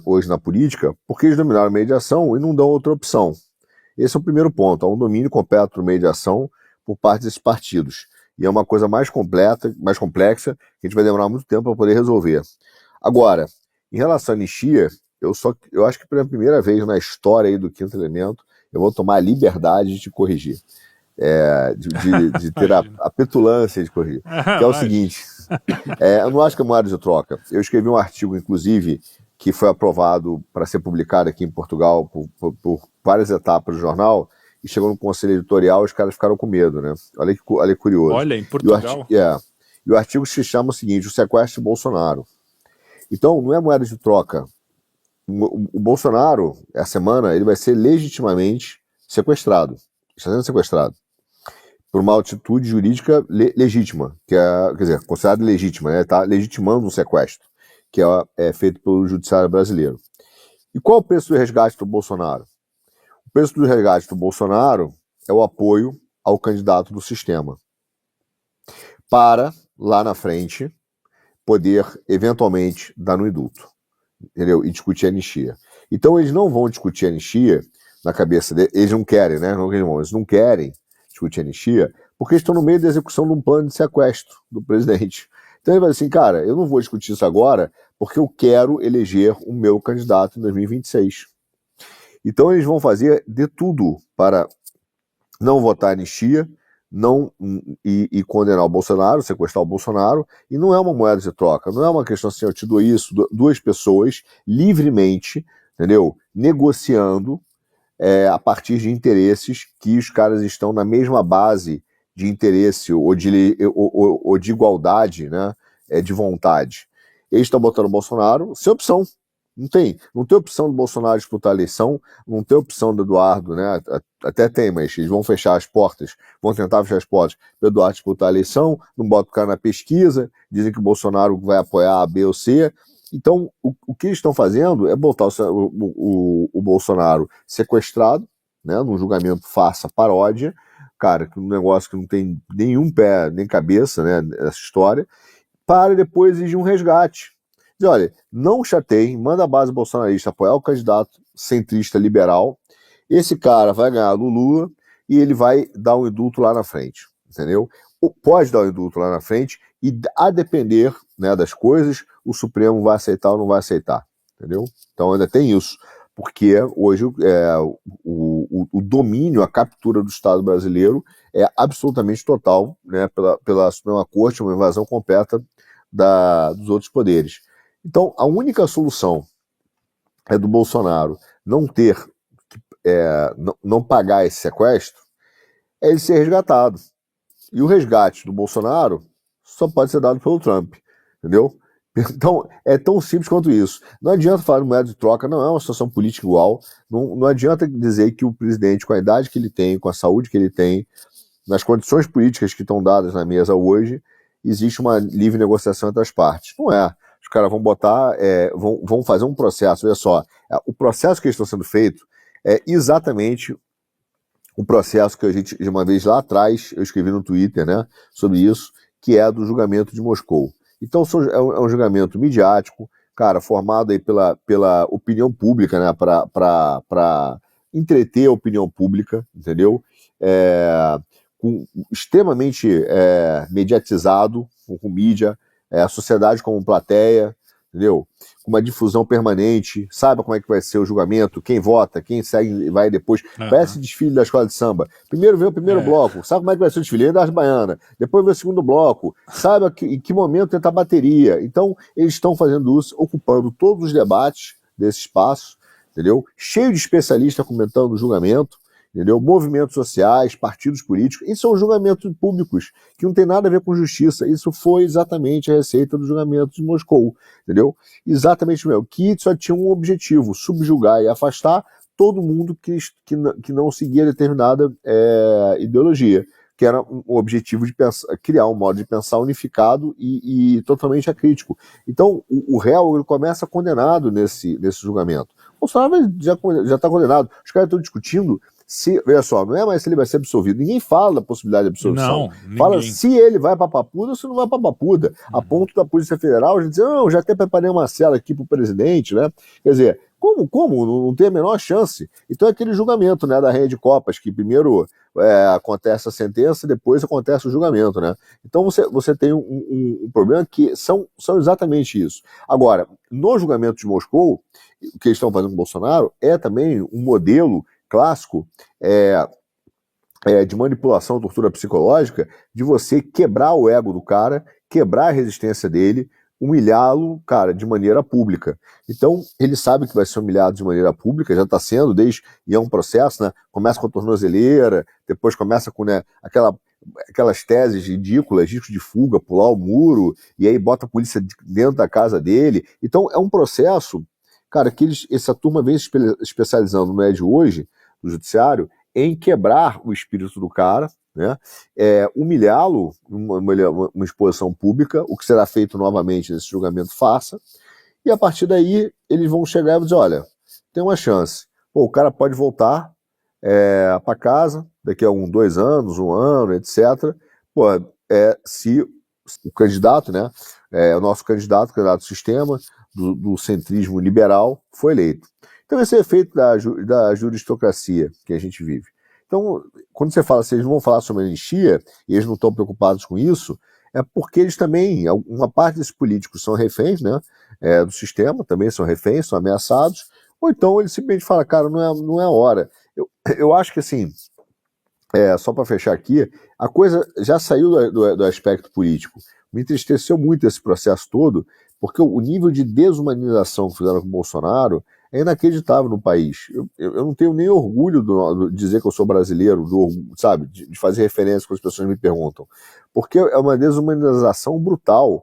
hoje na política, porque eles dominaram a mediação e não dão outra opção. Esse é o primeiro ponto. Há um domínio completo do mediação por parte desses partidos. E é uma coisa mais complexa, que a gente vai demorar muito tempo para poder resolver. Agora, em relação à anistia, eu acho que pela primeira vez na história aí do Quinto Elemento, eu vou tomar a liberdade de te corrigir. De ter a petulância de corrigir. Que é o seguinte, eu não acho que é moeda de troca. Eu escrevi um artigo, inclusive, que foi aprovado para ser publicado aqui em Portugal por várias etapas do jornal, e chegou no conselho editorial, os caras ficaram com medo, né? Olha que curioso. Olha, em Portugal. E o artigo se chama o seguinte: o sequestro de Bolsonaro. Então, não é moeda de troca. O Bolsonaro, essa semana, ele vai ser legitimamente sequestrado. Está sendo sequestrado por uma atitude jurídica legítima, quer dizer, considerada legítima, né? Está legitimando um sequestro, que é feito pelo judiciário brasileiro. E qual é o preço do resgate do Bolsonaro? O preço do resgate do Bolsonaro é o apoio ao candidato do sistema, para, lá na frente, poder, eventualmente, dar no indulto, entendeu? E discutir a anistia. Então, eles não vão discutir a anistia na cabeça deles, eles não querem, né? Eles não querem discutir a anistia, porque estão no meio da execução de um plano de sequestro do presidente. Então ele vai assim, cara, eu não vou discutir isso agora, porque eu quero eleger o meu candidato em 2026. Então eles vão fazer de tudo para não votar anistia, e condenar o Bolsonaro, sequestrar o Bolsonaro, e não é uma moeda de troca, não é uma questão assim, eu te dou isso, duas pessoas livremente, entendeu? Negociando a partir de interesses que os caras estão na mesma base de interesse ou de igualdade, né, de vontade. Eles estão botando o Bolsonaro sem opção. Não tem opção do Bolsonaro disputar a eleição, não tem opção do Eduardo, né? Até tem, mas eles vão fechar as portas, vão tentar fechar as portas para o Eduardo disputar a eleição, não bota o cara na pesquisa, dizem que o Bolsonaro vai apoiar A, B ou C. Então, o que eles estão fazendo é botar o Bolsonaro sequestrado, né? Num julgamento farsa, paródia, cara, um negócio que não tem nenhum pé nem cabeça, né? Essa história, para depois exigir um resgate. Diz, olha, não chateiem, manda a base bolsonarista apoiar o candidato centrista liberal, esse cara vai ganhar do Lula e ele vai dar um indulto lá na frente, entendeu? Pode dar um indulto lá na frente e, a depender, né, das coisas, o Supremo vai aceitar ou não vai aceitar, entendeu? Então ainda tem isso, porque hoje o domínio, a captura do Estado brasileiro é absolutamente total, né, pela Suprema Corte, uma invasão completa dos outros poderes. Então, a única solução é do Bolsonaro não pagar esse sequestro, é ele ser resgatado. E o resgate do Bolsonaro só pode ser dado pelo Trump, entendeu? Então, é tão simples quanto isso. Não adianta falar de moeda de troca, não é uma situação política igual, não adianta dizer que o presidente, com a idade que ele tem, com a saúde que ele tem, nas condições políticas que estão dadas na mesa hoje, existe uma livre negociação entre as partes. Não é. Os caras vão botar, vão fazer um processo, olha só, o processo que eles estão sendo feito é exatamente o processo que a gente, de uma vez lá atrás, eu escrevi no Twitter, né, sobre isso, que é do julgamento de Moscou. Então é um julgamento midiático, cara, formado aí pela opinião pública, né, para entreter a opinião pública, entendeu? Extremamente mediatizado, com mídia, a sociedade como plateia, entendeu? Com uma difusão permanente, saiba como é que vai ser o julgamento, quem vota, quem segue vai depois. Parece desfile da escola de samba. Primeiro vem o primeiro bloco, sabe como é que vai ser o desfile das baianas. Depois vem o segundo bloco, saiba em que momento tentar a bateria. Então, eles estão fazendo isso, ocupando todos os debates desse espaço, entendeu? Cheio de especialistas comentando o julgamento, entendeu? Movimentos sociais, partidos políticos, isso são julgamentos públicos, que não tem nada a ver com justiça. Isso foi exatamente a receita do julgamento de Moscou, entendeu? Exatamente mesmo, que só tinha um objetivo, subjugar e afastar todo mundo que não seguia determinada ideologia, que era o objetivo de criar um modo de pensar unificado e totalmente acrítico. Então, o réu ele começa condenado nesse julgamento. O Bolsonaro já está condenado. Os caras estão discutindo veja só, não é mais se ele vai ser absolvido. Ninguém fala da possibilidade de absolvição. Não, fala se ele vai para Papuda ou se não vai para Papuda. A ponto da Polícia Federal já dizer, não, já até preparei uma cela aqui para o presidente, né? Quer dizer, como? Não tem a menor chance. Então é aquele julgamento, né, da Rainha de Copas, que primeiro acontece a sentença e depois acontece o julgamento, né? Então você tem um problema que são exatamente isso. Agora, no julgamento de Moscou, o que eles estão fazendo com o Bolsonaro é também um modelo clássico de manipulação, tortura psicológica, de você quebrar o ego do cara, quebrar a resistência dele, humilhá-lo, cara, de maneira pública. Então, ele sabe que vai ser humilhado de maneira pública, já está sendo, e é um processo, né? Começa com a tornozeleira, depois começa com, né, aquelas teses ridículas, risco de fuga, pular o muro, e aí bota a polícia dentro da casa dele. Então, é um processo, cara, que essa turma vem se especializando, não é de hoje, do judiciário, em quebrar o espírito do cara, né? Humilhá-lo numa exposição pública, o que será feito novamente nesse julgamento farsa, e a partir daí eles vão chegar e dizer, olha, tem uma chance, o cara pode voltar para casa daqui a 2 anos, 1 ano, etc. Se o candidato, né, o nosso candidato do sistema, do centrismo liberal, foi eleito. Então esse é o efeito da juristocracia que a gente vive. Então, quando você fala, se eles não vão falar sobre anistia, e eles não estão preocupados com isso, é porque eles também, uma parte desses políticos são reféns, né, do sistema, também são reféns, são ameaçados, ou então eles simplesmente falam, cara, não é a hora. Eu acho que, assim, só para fechar aqui, a coisa já saiu do aspecto político. Me entristeceu muito esse processo todo, porque o nível de desumanização que fizeram com o Bolsonaro é inacreditável no país. Eu não tenho nem orgulho de dizer que eu sou brasileiro, sabe, de fazer referência quando as pessoas me perguntam. Porque é uma desumanização brutal.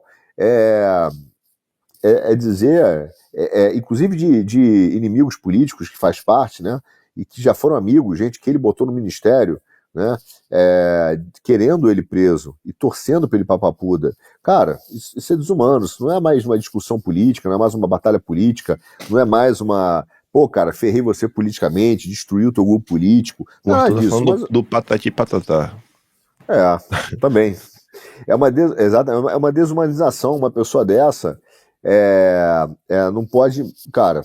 Dizer, inclusive de inimigos políticos que faz parte, né, e que já foram amigos, gente que ele botou no ministério, né, querendo ele preso e torcendo para ele papapuda. Cara, isso é desumano, isso não é mais uma discussão política, não é mais uma batalha política, não é mais uma, pô, cara, ferrei você politicamente, destruí o teu grupo político, nada disso. Falando do patati patatá. Também. É uma desumanização, uma pessoa dessa não pode, cara,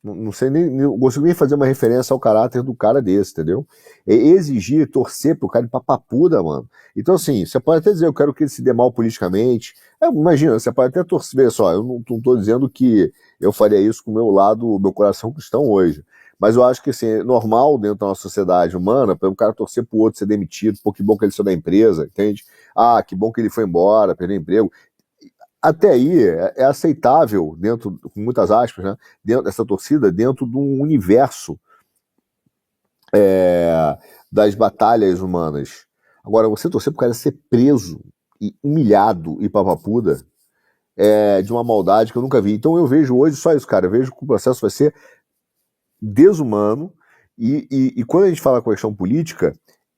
não sei não consigo nem fazer uma referência ao caráter do cara desse, entendeu? Exigir, torcer pro cara de papapuda, mano. Então, assim, você pode até dizer, eu quero que ele se dê mal politicamente. Imagina, você pode até torcer, veja só, eu não tô dizendo que eu faria isso com o meu coração cristão hoje. Mas eu acho que, assim, é normal dentro da nossa sociedade humana, para um cara torcer pro outro ser demitido, pô, que bom que ele saiu da empresa, entende? Ah, que bom que ele foi embora, perdeu emprego. Até aí é aceitável, dentro, com muitas aspas, né, dentro dessa torcida, dentro de um universo das batalhas humanas. Agora, você torcer pro cara ser preso e humilhado e papapuda de uma maldade que eu nunca vi. Então eu vejo hoje só isso, cara. Eu vejo que o processo vai ser desumano e quando a gente fala com a questão política,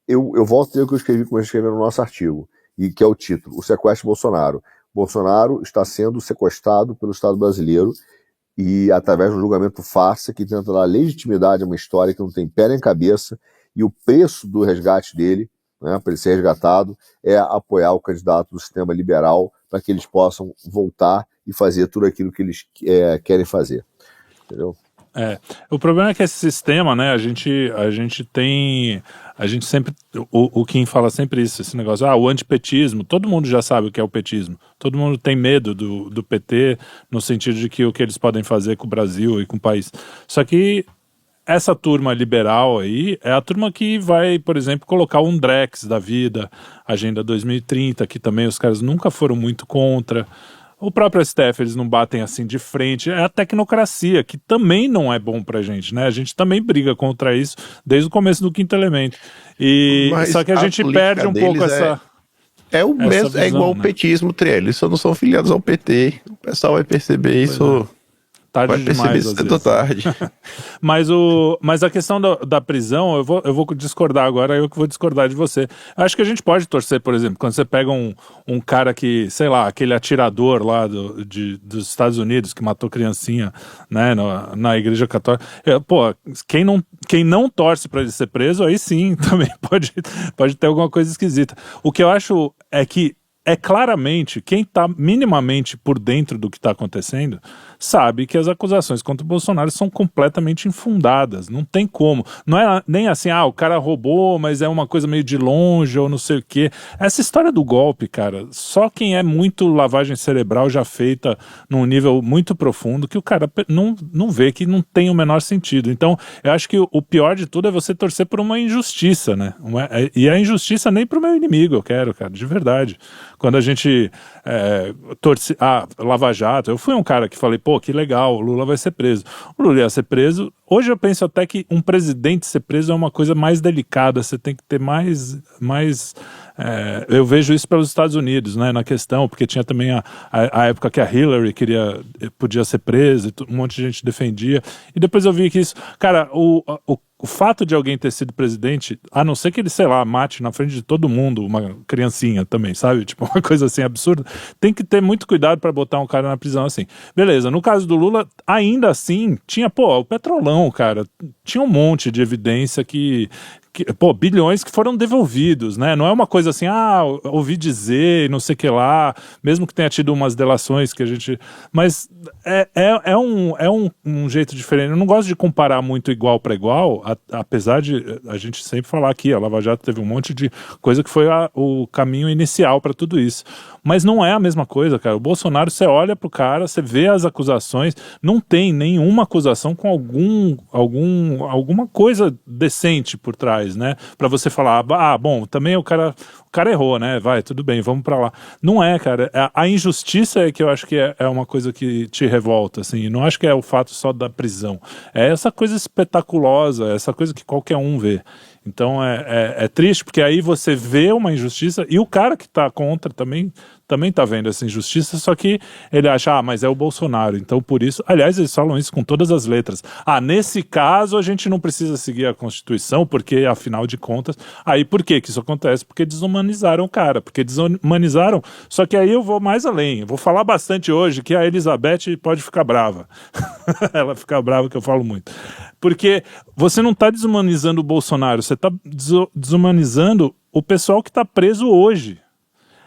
eu volto a dizer o que eu escrevi no nosso artigo, e que é o título, o sequestro de Bolsonaro. Bolsonaro está sendo sequestrado pelo Estado brasileiro e através de um julgamento farsa que tenta dar legitimidade a uma história que não tem pé nem cabeça, e o preço do resgate dele, né, para ele ser resgatado, é apoiar o candidato do sistema liberal para que eles possam voltar e fazer tudo aquilo que eles querem fazer. Entendeu? O problema é que esse sistema, né, a gente sempre, o Kim fala sempre isso, esse negócio, o antipetismo, todo mundo já sabe o que é o petismo, todo mundo tem medo do PT, no sentido de que o que eles podem fazer com o Brasil e com o país, só que essa turma liberal aí é a turma que vai, por exemplo, colocar um Drex da vida, Agenda 2030, que também os caras nunca foram muito contra. O próprio STF, eles não batem assim de frente. É a tecnocracia, que também não é bom pra gente, né? A gente também briga contra isso desde o começo do Quinto Elemento. Só que a gente perde um pouco essa... o mesmo, visão, é igual né? o petismo, eles só não são filiados ao PT. O pessoal vai perceber isso... Tarde vai perceber demais, isso às cedo vezes. ou tarde. Mas a questão da prisão, eu vou discordar agora, eu que vou discordar de você. Acho que a gente pode torcer, por exemplo, quando você pega um cara que, sei lá, aquele atirador lá dos Estados Unidos que matou criancinha, né, na Igreja Católica. Quem não torce para ele ser preso, aí sim, também pode ter alguma coisa esquisita. O que eu acho é que claramente, quem está minimamente por dentro do que está acontecendo, sabe que as acusações contra o Bolsonaro são completamente infundadas, não tem como. Não é nem assim, o cara roubou, mas é uma coisa meio de longe, ou não sei o quê. Essa história do golpe, cara, só quem é muito lavagem cerebral já feita num nível muito profundo, que o cara não vê que não tem o menor sentido. Então, eu acho que o pior de tudo é você torcer por uma injustiça, né? E a injustiça nem pro meu inimigo eu quero, cara, de verdade. Quando a gente Lava Jato, eu fui um cara que falei, que legal, o Lula vai ser preso. O Lula ia ser preso. Hoje eu penso até que um presidente ser preso é uma coisa mais delicada, você tem que ter mais eu vejo isso pelos Estados Unidos, né, na questão, porque tinha também a época que a Hillary podia ser presa, um monte de gente defendia, e depois eu vi que isso, cara, o fato de alguém ter sido presidente, a não ser que ele, sei lá, mate na frente de todo mundo uma criancinha também, sabe? Tipo, uma coisa assim absurda, tem que ter muito cuidado para botar um cara na prisão assim. Beleza, no caso do Lula, ainda assim, tinha, o Petrolão, cara, tinha um monte de evidência que bilhões que foram devolvidos, né? Não é uma coisa assim, ouvi dizer, não sei o que lá, mesmo que tenha tido umas delações que a gente... Mas é um jeito diferente. Eu não gosto de comparar muito igual para igual, apesar de a gente sempre falar aqui, a Lava Jato teve um monte de coisa que foi o caminho inicial para tudo isso. Mas não é a mesma coisa, cara. O Bolsonaro, você olha pro cara, você vê as acusações, não tem nenhuma acusação com alguma coisa decente por trás, né? Pra você falar, bom, também o cara errou, né? Vai, tudo bem, vamos pra lá. Não é, cara. A injustiça é que eu acho que é uma coisa que te revolta, assim. Não acho que é o fato só da prisão. É essa coisa espetaculosa, essa coisa que qualquer um vê. Então é triste, porque aí você vê uma injustiça e o cara que tá contra também tá vendo essa injustiça, só que ele acha, mas é o Bolsonaro, então por isso, aliás, eles falam isso com todas as letras. Nesse caso a gente não precisa seguir a Constituição, porque afinal de contas, aí por que isso acontece? Porque desumanizaram o cara, porque desumanizaram, só que aí eu vou mais além, vou falar bastante hoje que a Elizabeth pode ficar brava. Ela fica brava que eu falo muito. Porque você não está desumanizando o Bolsonaro, você está desumanizando o pessoal que está preso hoje.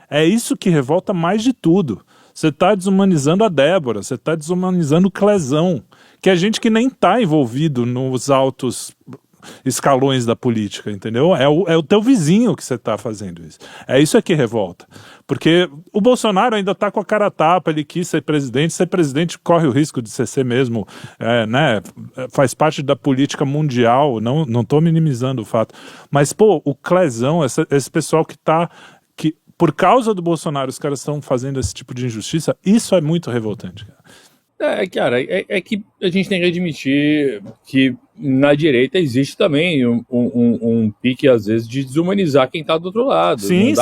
É isso que revolta mais de tudo. Você está desumanizando a Débora, você está desumanizando o Clezão, que é gente que nem está envolvido nos altos escalões da política, entendeu? É o teu vizinho que você está fazendo isso. É isso que revolta. Porque o Bolsonaro ainda está com a cara a tapa, ele quis ser presidente corre o risco de ser mesmo, né? Faz parte da política mundial, não estou minimizando o fato. Mas, o Clezão, esse pessoal que por causa do Bolsonaro, os caras estão fazendo esse tipo de injustiça, isso é muito revoltante, cara. Cara, é que a gente tem que admitir que na direita existe também um pique, às vezes, de desumanizar quem está do outro lado. Sim,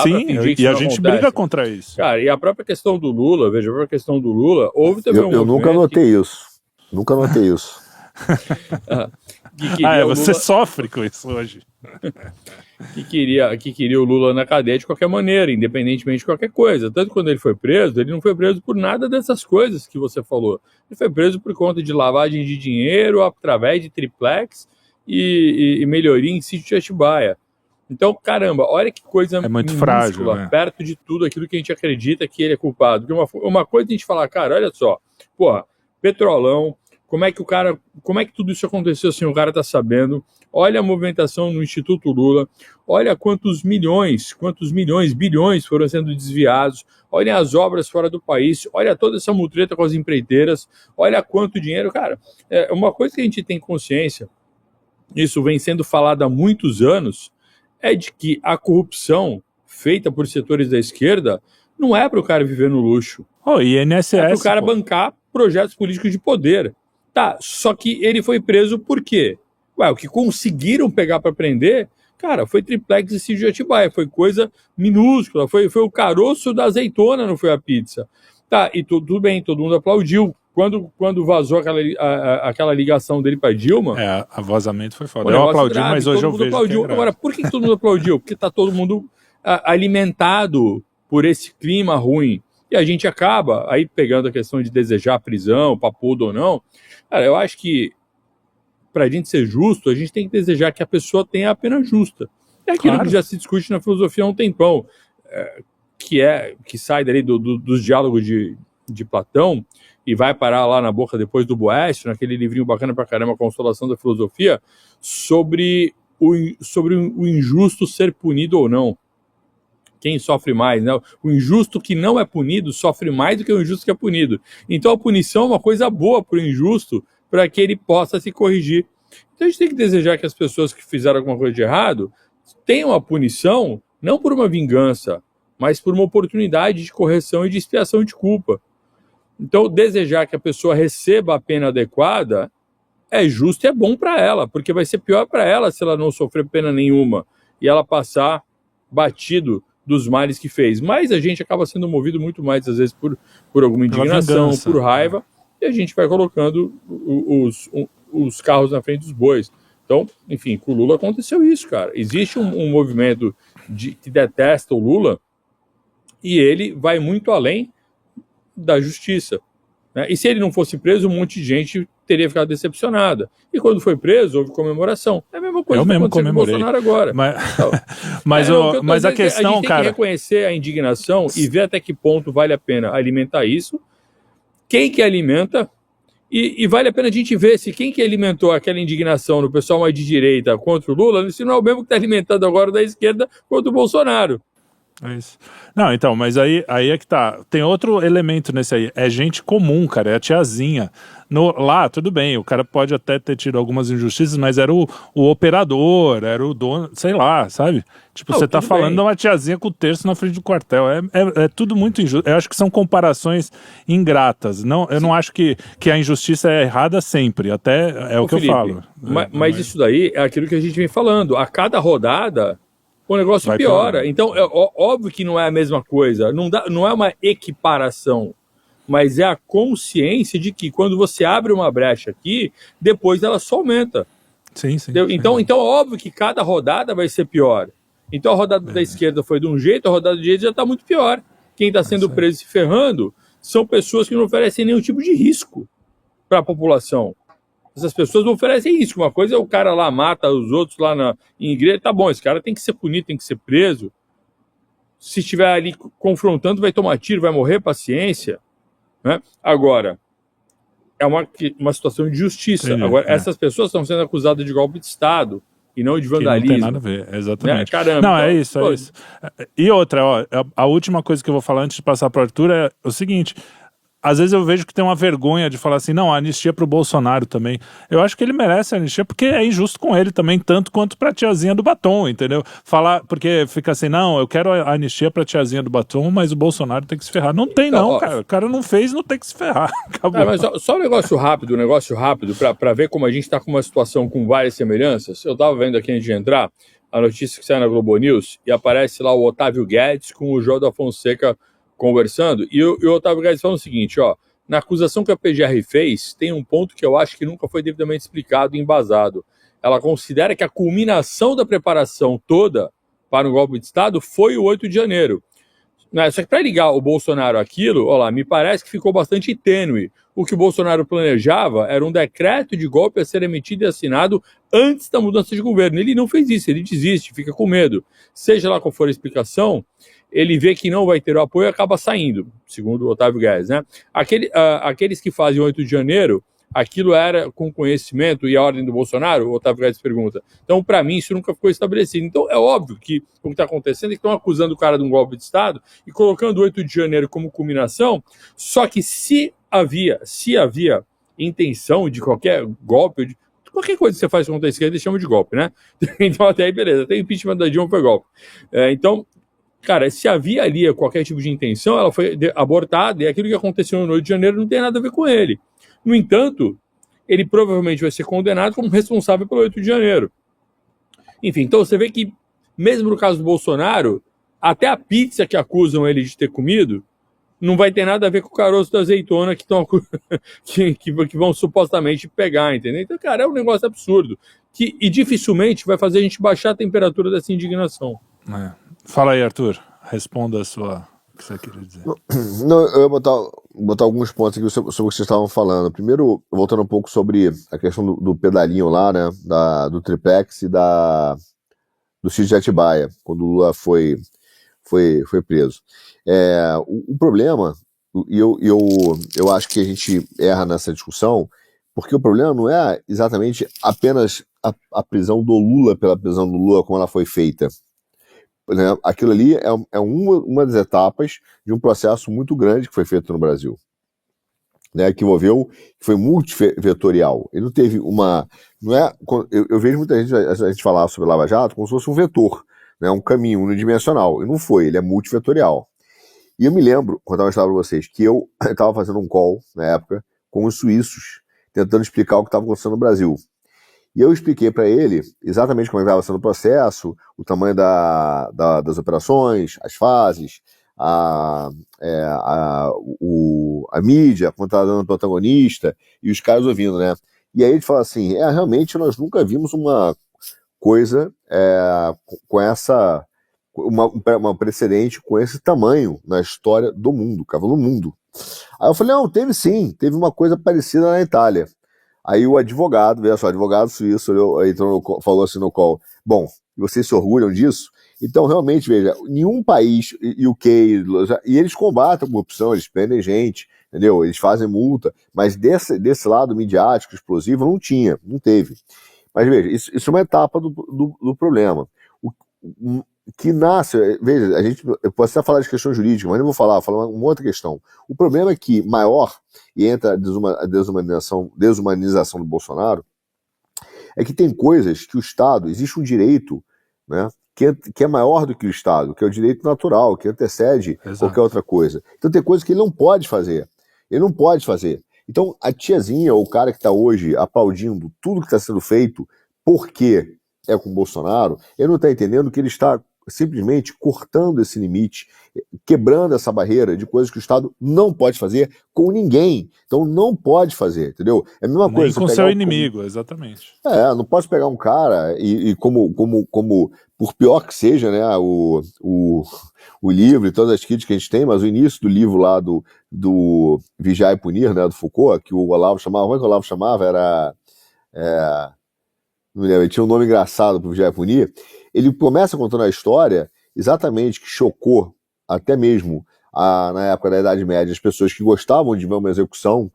e a gente briga contra isso. Cara, e a própria questão do Lula, veja, a própria questão do Lula, houve também eu nunca notei isso. Nunca notei isso. Você sofre com isso hoje. Que queria o Lula na cadeia de qualquer maneira, independentemente de qualquer coisa. Tanto que quando ele foi preso, ele não foi preso por nada dessas coisas que você falou. Ele foi preso por conta de lavagem de dinheiro através de triplex e melhoria em sítio de Atibaia. Então, caramba, olha que coisa muito frágil, né? Perto de tudo aquilo que a gente acredita que ele é culpado. Porque uma coisa é a gente falar, cara, olha só, petrolão, como é que tudo isso aconteceu assim, o cara tá sabendo. Olha a movimentação no Instituto Lula, olha quantos milhões, bilhões foram sendo desviados, olha as obras fora do país, olha toda essa mutreta com as empreiteiras, olha quanto dinheiro, cara. Uma coisa que a gente tem consciência, isso vem sendo falado há muitos anos, é de que a corrupção feita por setores da esquerda não é para o cara viver no luxo. INSS, é para o cara bancar projetos políticos de poder. Tá, só que ele foi preso por quê? O que conseguiram pegar para prender, cara, foi triplex e sítio de Atibaia, foi coisa minúscula, foi o caroço da azeitona, não foi a pizza. Tá, e tudo bem, todo mundo aplaudiu. Quando vazou aquela ligação dele para Dilma... a vazamento foi foda. Eu aplaudi, grave, mas hoje eu vejo aplaudiu. Agora, por que todo mundo aplaudiu? Porque tá todo mundo alimentado por esse clima ruim. E a gente acaba, aí pegando a questão de desejar prisão, papudo ou não, cara, eu acho que para a gente ser justo, a gente tem que desejar que a pessoa tenha a pena justa. É aquilo que já se discute na filosofia há um tempão, que sai dali dos diálogos de Platão e vai parar lá na boca depois do Boécio, naquele livrinho bacana pra caramba, Consolação da Filosofia, sobre o injusto ser punido ou não. Quem sofre mais, né? O injusto que não é punido sofre mais do que o injusto que é punido. Então a punição é uma coisa boa para o injusto, para que ele possa se corrigir. Então a gente tem que desejar que as pessoas que fizeram alguma coisa de errado tenham a punição, não por uma vingança, mas por uma oportunidade de correção e de expiação de culpa. Então desejar que a pessoa receba a pena adequada é justo e é bom para ela, porque vai ser pior para ela se ela não sofrer pena nenhuma e ela passar batido dos males que fez. Mas a gente acaba sendo movido muito mais, às vezes, por alguma indignação, por raiva, e a gente vai colocando os carros na frente dos bois. Então, enfim, com o Lula aconteceu isso, cara. Existe um movimento que detesta o Lula e ele vai muito além da justiça. Né? E se ele não fosse preso, um monte de gente teria ficado decepcionada. E quando foi preso, houve comemoração. É a mesma mesma coisa Eu que está mesmo acontecendo com o comemorei. Bolsonaro agora. Mas a A gente questão, tem que cara, reconhecer a indignação e ver até que ponto vale a pena alimentar isso, quem que alimenta, e vale a pena a gente ver se quem que alimentou aquela indignação no pessoal mais de direita contra o Lula, se não é o mesmo que está alimentando agora da esquerda contra o Bolsonaro. é isso. Não, então, mas aí é que tá. Tem outro elemento nesse aí. É gente comum, cara. É a tiazinha. Lá, tudo bem, o cara pode até ter tido algumas injustiças, mas era o operador, era o dono, sei lá, sabe? Tipo, Não, você tá tudo falando bem. de uma tiazinha com o terço na frente do quartel. É tudo muito injusto. Eu acho que são comparações ingratas. Não, eu não acho que a injustiça é errada sempre. Até é o que Felipe, eu falo. mas isso daí é aquilo que a gente vem falando. A cada rodada, o negócio Vai piora. piorando. Então, óbvio que não é a mesma coisa. Não é uma equiparação. Mas é a consciência de que quando você abre uma brecha aqui, depois ela só aumenta. Sim, sim. Entendeu? Então, óbvio que cada rodada vai ser pior. Então, a rodada da esquerda foi de um jeito, a rodada da direita já está muito pior. Quem está sendo preso e se ferrando são pessoas que não oferecem nenhum tipo de risco para a população. Essas pessoas não oferecem risco. Uma coisa é o cara lá mata os outros lá em igreja. Tá bom, esse cara tem que ser punido, tem que ser preso. Se estiver ali confrontando, vai tomar tiro, vai morrer, paciência. Né? Agora, é uma situação de justiça. Entendi, Agora, essas pessoas estão sendo acusadas de golpe de Estado e não de Que não vandalismo. tem nada a ver, exatamente. Né? Caramba. Não, então, é isso, é isso. E outra, ó, a última coisa que eu vou falar antes de passar para o Arthur é o seguinte: às vezes eu vejo que tem uma vergonha de falar assim, não, a anistia pro Bolsonaro também. Eu acho que ele merece a anistia porque é injusto com ele também, tanto quanto pra tiazinha do batom, entendeu? Falar, porque fica assim, não, eu quero a anistia pra tiazinha do batom, mas o Bolsonaro tem que se ferrar. Não tem não, cara. O cara não fez, não tem que se ferrar. Acabou. Mas só um negócio rápido, para ver como a gente está com uma situação com várias semelhanças. Eu estava vendo aqui antes de entrar a notícia que sai na Globo News e aparece lá o Otávio Guedes com o João da Fonseca conversando, e o Otávio Guedes falando o seguinte, ó, na acusação que a PGR fez, tem um ponto que eu acho que nunca foi devidamente explicado e embasado. Ela considera que a culminação da preparação toda para o golpe de Estado foi o 8 de janeiro. Só que para ligar o Bolsonaro àquilo, ó lá, me parece que ficou bastante tênue. O que o Bolsonaro planejava era um decreto de golpe a ser emitido e assinado antes da mudança de governo. Ele não fez isso, ele desiste, fica com medo. Seja lá qual for a explicação, ele vê que não vai ter o apoio e acaba saindo, segundo o Otávio Guedes, né? Aqueles que fazem 8 de janeiro, aquilo era com conhecimento e a ordem do Bolsonaro? O Otávio Guedes pergunta. Então, para mim, isso nunca ficou estabelecido. Então, é óbvio que o que está acontecendo é que estão acusando o cara de um golpe de Estado e colocando o 8 de janeiro como culminação, só que se havia intenção de qualquer golpe, qualquer coisa que você faz contra a esquerda, eles chamam de golpe, né? Então, até aí, beleza. Até o impeachment da Dilma foi golpe. Então, cara, se havia ali qualquer tipo de intenção, ela foi abortada e aquilo que aconteceu no 8 de janeiro não tem nada a ver com ele. No entanto, ele provavelmente vai ser condenado como responsável pelo 8 de janeiro. Enfim, então você vê que, mesmo no caso do Bolsonaro, até a pizza que acusam ele de ter comido não vai ter nada a ver com o caroço da azeitona que vão supostamente pegar, entendeu? Então, cara, é um negócio absurdo. E dificilmente vai fazer a gente baixar a temperatura dessa indignação. Fala aí, Arthur. Responda o que você queria dizer. Não, eu ia botar alguns pontos aqui sobre o que vocês estavam falando. Primeiro, voltando um pouco sobre a questão do pedalinho lá, né? Do triplex e do sítio de Atibaia, quando o Lula foi preso. O problema, e eu acho que a gente erra nessa discussão, porque o problema não é exatamente apenas a prisão do Lula pela prisão do Lula, como ela foi feita. Né? Aquilo ali é uma das etapas de um processo muito grande que foi feito no Brasil, né? Que foi multivetorial. Ele não teve eu vejo muita gente a gente falar sobre Lava Jato como se fosse um vetor, né? Um caminho unidimensional. E não foi, ele é multivetorial. E eu me lembro, quando eu estava para vocês, que eu estava fazendo um call na época com os suíços, tentando explicar o que estava acontecendo no Brasil. E eu expliquei para ele exatamente como estava sendo o processo, o tamanho das operações, as fases, a mídia, quando estava dando protagonista, e os caras ouvindo, né? E aí ele fala assim, realmente nós nunca vimos uma coisa com essa, uma precedente com esse tamanho na história do mundo, cara, no mundo. Aí eu falei, não, teve sim, teve uma coisa parecida na Itália. Aí o advogado, veja só, advogado suíço, falou assim no call, bom, vocês se orgulham disso? Então, realmente, veja, nenhum país, UK, e eles combatem a corrupção, eles prendem gente, entendeu? Eles fazem multa, mas desse lado midiático, explosivo, não teve. Mas veja, isso é uma etapa do problema. Que nasce, veja, eu posso até falar de questão jurídica, mas não vou falar uma outra questão. O problema é que maior, e entra a desumanização do Bolsonaro, é que tem coisas que o Estado, existe um direito, né, que é maior do que o Estado, que é o direito natural, que antecede qualquer outra coisa. Então tem coisas que ele não pode fazer. Ele não pode fazer. Então a tiazinha ou o cara que está hoje aplaudindo tudo que está sendo feito porque é com o Bolsonaro, ele não está entendendo que ele está simplesmente cortando esse limite, quebrando essa barreira de coisas que o Estado não pode fazer com ninguém. Então não pode fazer, entendeu? É a mesma coisa. Nem com seu inimigo, exatamente. Não posso pegar um cara e como por pior que seja, né, o livro e todas as críticas que a gente tem, mas o início do livro lá do Vigiar e Punir, né, do Foucault, que o Olavo chamava, como é que o Olavo chamava? Era... não me lembro, ele tinha um nome engraçado para Vigiar e Punir. Ele começa contando a história exatamente que chocou até mesmo na época da Idade Média as pessoas que gostavam de ver uma execução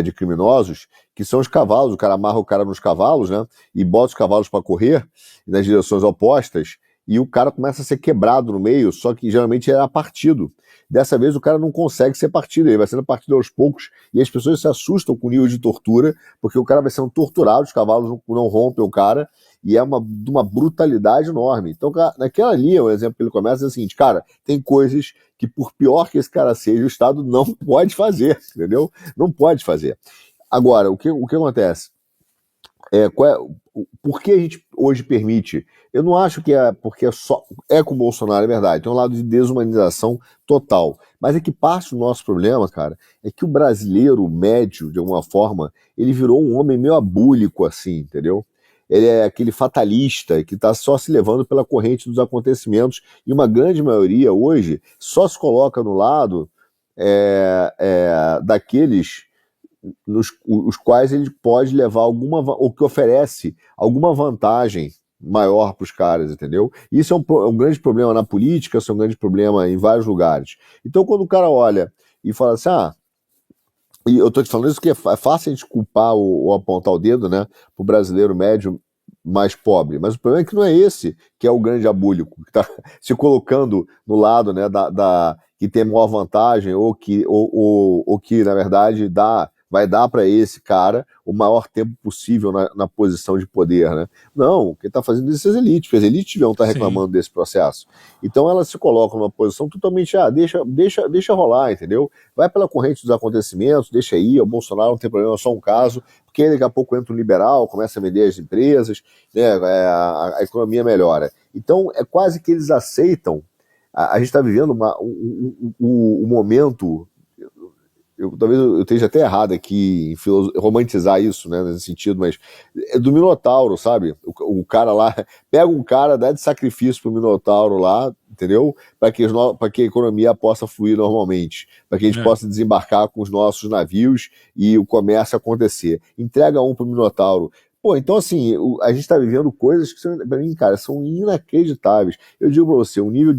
de criminosos, que são os cavalos. O cara amarra o cara nos cavalos, né, e bota os cavalos para correr nas direções opostas, e o cara começa a ser quebrado no meio, só que geralmente era partido. Dessa vez o cara não consegue ser partido, ele vai sendo partido aos poucos, e as pessoas se assustam com o nível de tortura, porque o cara vai sendo torturado, os cavalos não rompem o cara, e é de uma brutalidade enorme. Então, naquela linha, o exemplo que ele começa é o seguinte, cara, tem coisas que, por pior que esse cara seja, o Estado não pode fazer, entendeu? Não pode fazer. Agora, o que acontece? Por que a gente hoje permite? Eu não acho que porque é com o Bolsonaro, é verdade, tem um lado de desumanização total, mas é que parte do nosso problema, cara, é que o brasileiro médio, de alguma forma, ele virou um homem meio abúlico assim, entendeu? Ele é aquele fatalista que está só se levando pela corrente dos acontecimentos, e uma grande maioria hoje só se coloca no lado daqueles os quais ele pode levar ou que oferece alguma vantagem maior para os caras, entendeu? Isso é um grande problema na política, isso é um grande problema em vários lugares. Então, quando o cara olha e fala assim, e eu tô te falando isso porque é fácil a gente culpar ou apontar o dedo, né, pro brasileiro médio mais pobre, mas o problema é que não é esse que é o grande abúlico, que está se colocando no lado, né, que tem maior vantagem ou que na verdade vai dar para esse cara o maior tempo possível na posição de poder, né? Não, quem está fazendo isso é as elites, porque as elites deviam estar reclamando desse processo. Então elas se colocam numa posição totalmente, deixa rolar, entendeu? Vai pela corrente dos acontecimentos, deixa aí, o Bolsonaro não tem problema, é só um caso, porque daqui a pouco entra um liberal, começa a vender as empresas, né, a economia melhora. Então é quase que eles aceitam, a gente está vivendo um momento... talvez eu esteja até errado aqui em romantizar isso, né, nesse sentido, mas é do Minotauro, sabe? O cara lá, pega um cara, dá de sacrifício pro Minotauro lá, entendeu? Para que a economia possa fluir normalmente, para que a gente possa desembarcar com os nossos navios e o comércio acontecer. Entrega um pro Minotauro. Pô, então assim, a gente está vivendo coisas que, para mim, cara, são inacreditáveis. Eu digo para você, o nível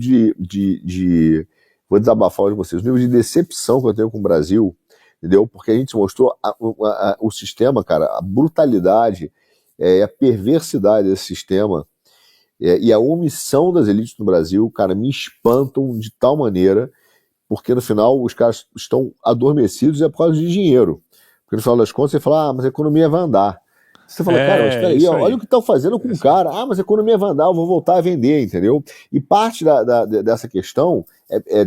vou desabafar de vocês, o nível de decepção que eu tenho com o Brasil, entendeu? Porque a gente mostrou o sistema, cara, a brutalidade, a perversidade desse sistema, e a omissão das elites no Brasil, cara, me espantam de tal maneira, porque no final os caras estão adormecidos e é por causa de dinheiro. Porque no final das contas você fala, mas a economia vai andar. Você fala, cara, mas peraí, olha o que estão fazendo com o cara. Mas a economia vai andar, eu vou voltar a vender, entendeu? E parte dessa questão,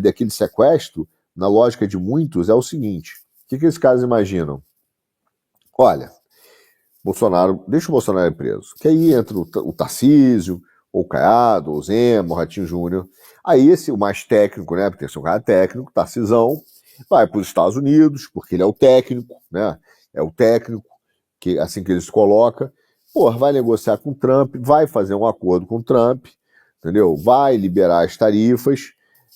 daquele sequestro, na lógica de muitos, é o seguinte: o que esses caras imaginam? Olha, deixa o Bolsonaro preso, que aí entra o Tarcísio, ou o Caiado, ou o Zema, o Ratinho Júnior. Aí o mais técnico, né, porque esse é um cara técnico, Tarcisão, vai para os Estados Unidos, porque ele é o técnico, né? É o técnico, assim que ele se coloca, vai negociar com o Trump, vai fazer um acordo com o Trump, entendeu? Vai liberar as tarifas,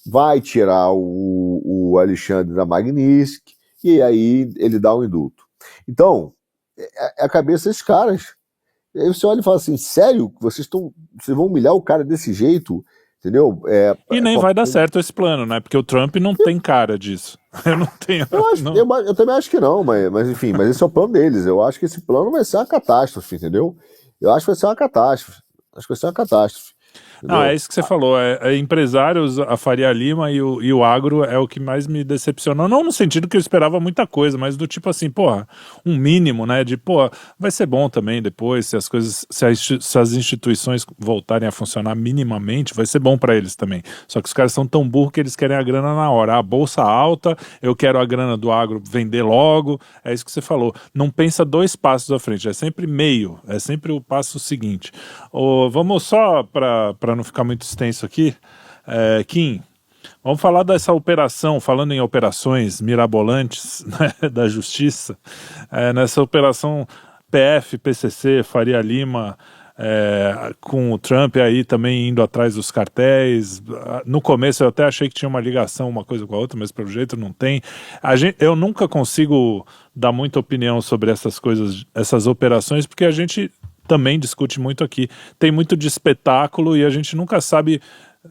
vai tirar o Alexandre da Magnitsky, e aí ele dá o indulto. Então, é a cabeça desses caras. E aí você olha e fala assim, sério? Vocês vão humilhar o cara desse jeito? Entendeu? E nem vai dar certo esse plano, né? Porque o Trump não tem cara disso. Eu não tenho. Não. Eu também acho que não, mas enfim, mas esse é o plano deles. Eu acho que esse plano vai ser uma catástrofe, entendeu? Eu acho que vai ser uma catástrofe. Acho que vai ser uma catástrofe. Não, é isso que você falou. Empresários, a Faria Lima e o agro é o que mais me decepcionou. Não no sentido que eu esperava muita coisa, mas do tipo assim, porra, um mínimo, né? De, porra, vai ser bom também depois, se as coisas, se as instituições voltarem a funcionar minimamente, vai ser bom pra eles também. Só que os caras são tão burros que eles querem a grana na hora. A bolsa alta, eu quero a grana do agro vender logo. É isso que você falou. Não pensa 2 passos à frente, é sempre meio, é sempre o passo seguinte. Vamos só para não ficar muito extenso aqui, Kim, vamos falar dessa operação, falando em operações mirabolantes, né, da justiça, nessa operação PF, PCC, Faria Lima, com o Trump aí também indo atrás dos cartéis. No começo eu até achei que tinha uma ligação uma coisa com a outra, mas pelo jeito não tem. Eu nunca consigo dar muita opinião sobre essas coisas, essas operações, porque a gente também discute muito aqui. Tem muito de espetáculo e a gente nunca sabe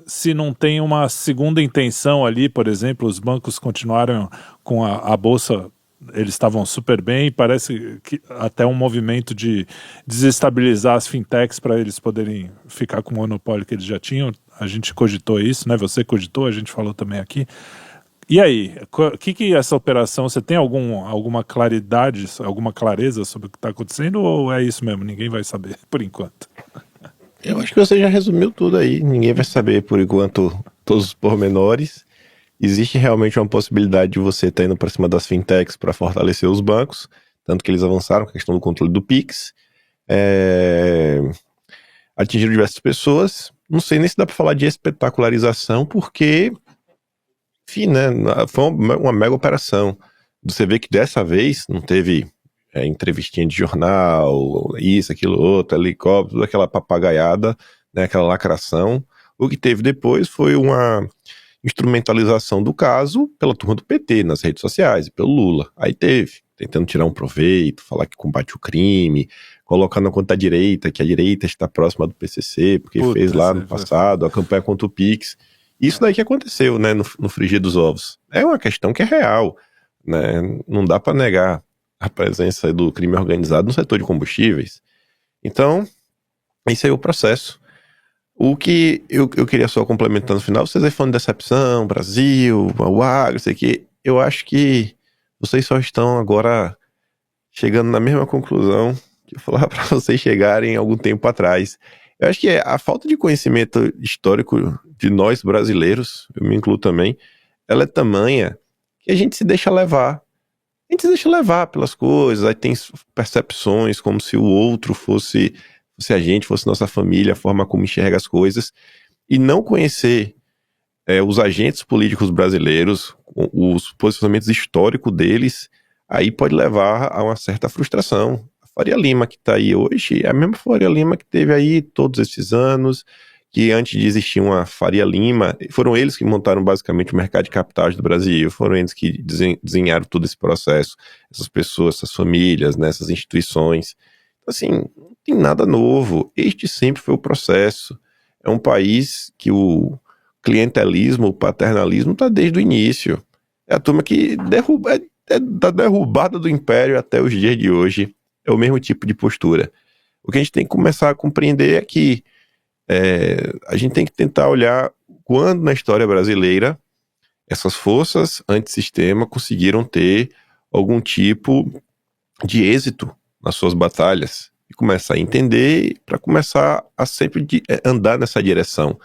se não tem uma segunda intenção ali. Por exemplo, os bancos continuaram com a bolsa, eles estavam super bem, parece que até um movimento de desestabilizar as fintechs para eles poderem ficar com o monopólio que eles já tinham. A gente cogitou isso, né? Você cogitou, a gente falou também aqui. E aí, o que essa operação, você tem alguma claridade, alguma clareza sobre o que está acontecendo, ou é isso mesmo, ninguém vai saber, por enquanto? Eu acho que você já resumiu tudo aí, ninguém vai saber por enquanto todos os pormenores. Existe realmente uma possibilidade de você estar indo para cima das fintechs para fortalecer os bancos, tanto que eles avançaram com a questão do controle do Pix, atingiram diversas pessoas. Não sei nem se dá para falar de espetacularização, porque... enfim, né, foi uma mega operação. Você vê que dessa vez não teve entrevistinha de jornal, isso, aquilo, outro, helicóptero, toda aquela papagaiada, né, aquela lacração. O que teve depois foi uma instrumentalização do caso pela turma do PT nas redes sociais e pelo Lula. Aí teve, tentando tirar um proveito, falar que combate o crime, colocar na conta da direita, que a direita está próxima do PCC, porque fez lá no passado a campanha contra o Pix. Isso daí que aconteceu, né, no frigir dos ovos. É uma questão que é real, né? Não dá para negar a presença do crime organizado no setor de combustíveis. Então, esse é o processo. O que eu queria só complementar no final, vocês aí falando de decepção, Brasil, o agro, sei que, eu acho que vocês só estão agora chegando na mesma conclusão que eu falava para vocês chegarem algum tempo atrás. Eu acho que a falta de conhecimento histórico de nós brasileiros, eu me incluo também, ela é tamanha que a gente se deixa levar. A gente se deixa levar pelas coisas, aí tem percepções como se o outro fosse a gente, fosse nossa família, a forma como enxerga as coisas, e não conhecer os agentes políticos brasileiros, os posicionamentos históricos deles, aí pode levar a uma certa frustração. Faria Lima que está aí hoje é a mesma Faria Lima que teve aí todos esses anos, que antes de existir uma Faria Lima, foram eles que montaram basicamente o mercado de capitais do Brasil, foram eles que desenharam todo esse processo, essas pessoas, essas famílias, né, essas instituições. Então, assim, não tem nada novo, este sempre foi o processo. É um país que o clientelismo, o paternalismo está desde o início. É a turma que da derrubada do império até os dias de hoje. É o mesmo tipo de postura. O que a gente tem que começar a compreender é que a gente tem que tentar olhar quando na história brasileira essas forças antissistema conseguiram ter algum tipo de êxito nas suas batalhas e começar a entender para começar a sempre andar nessa direção.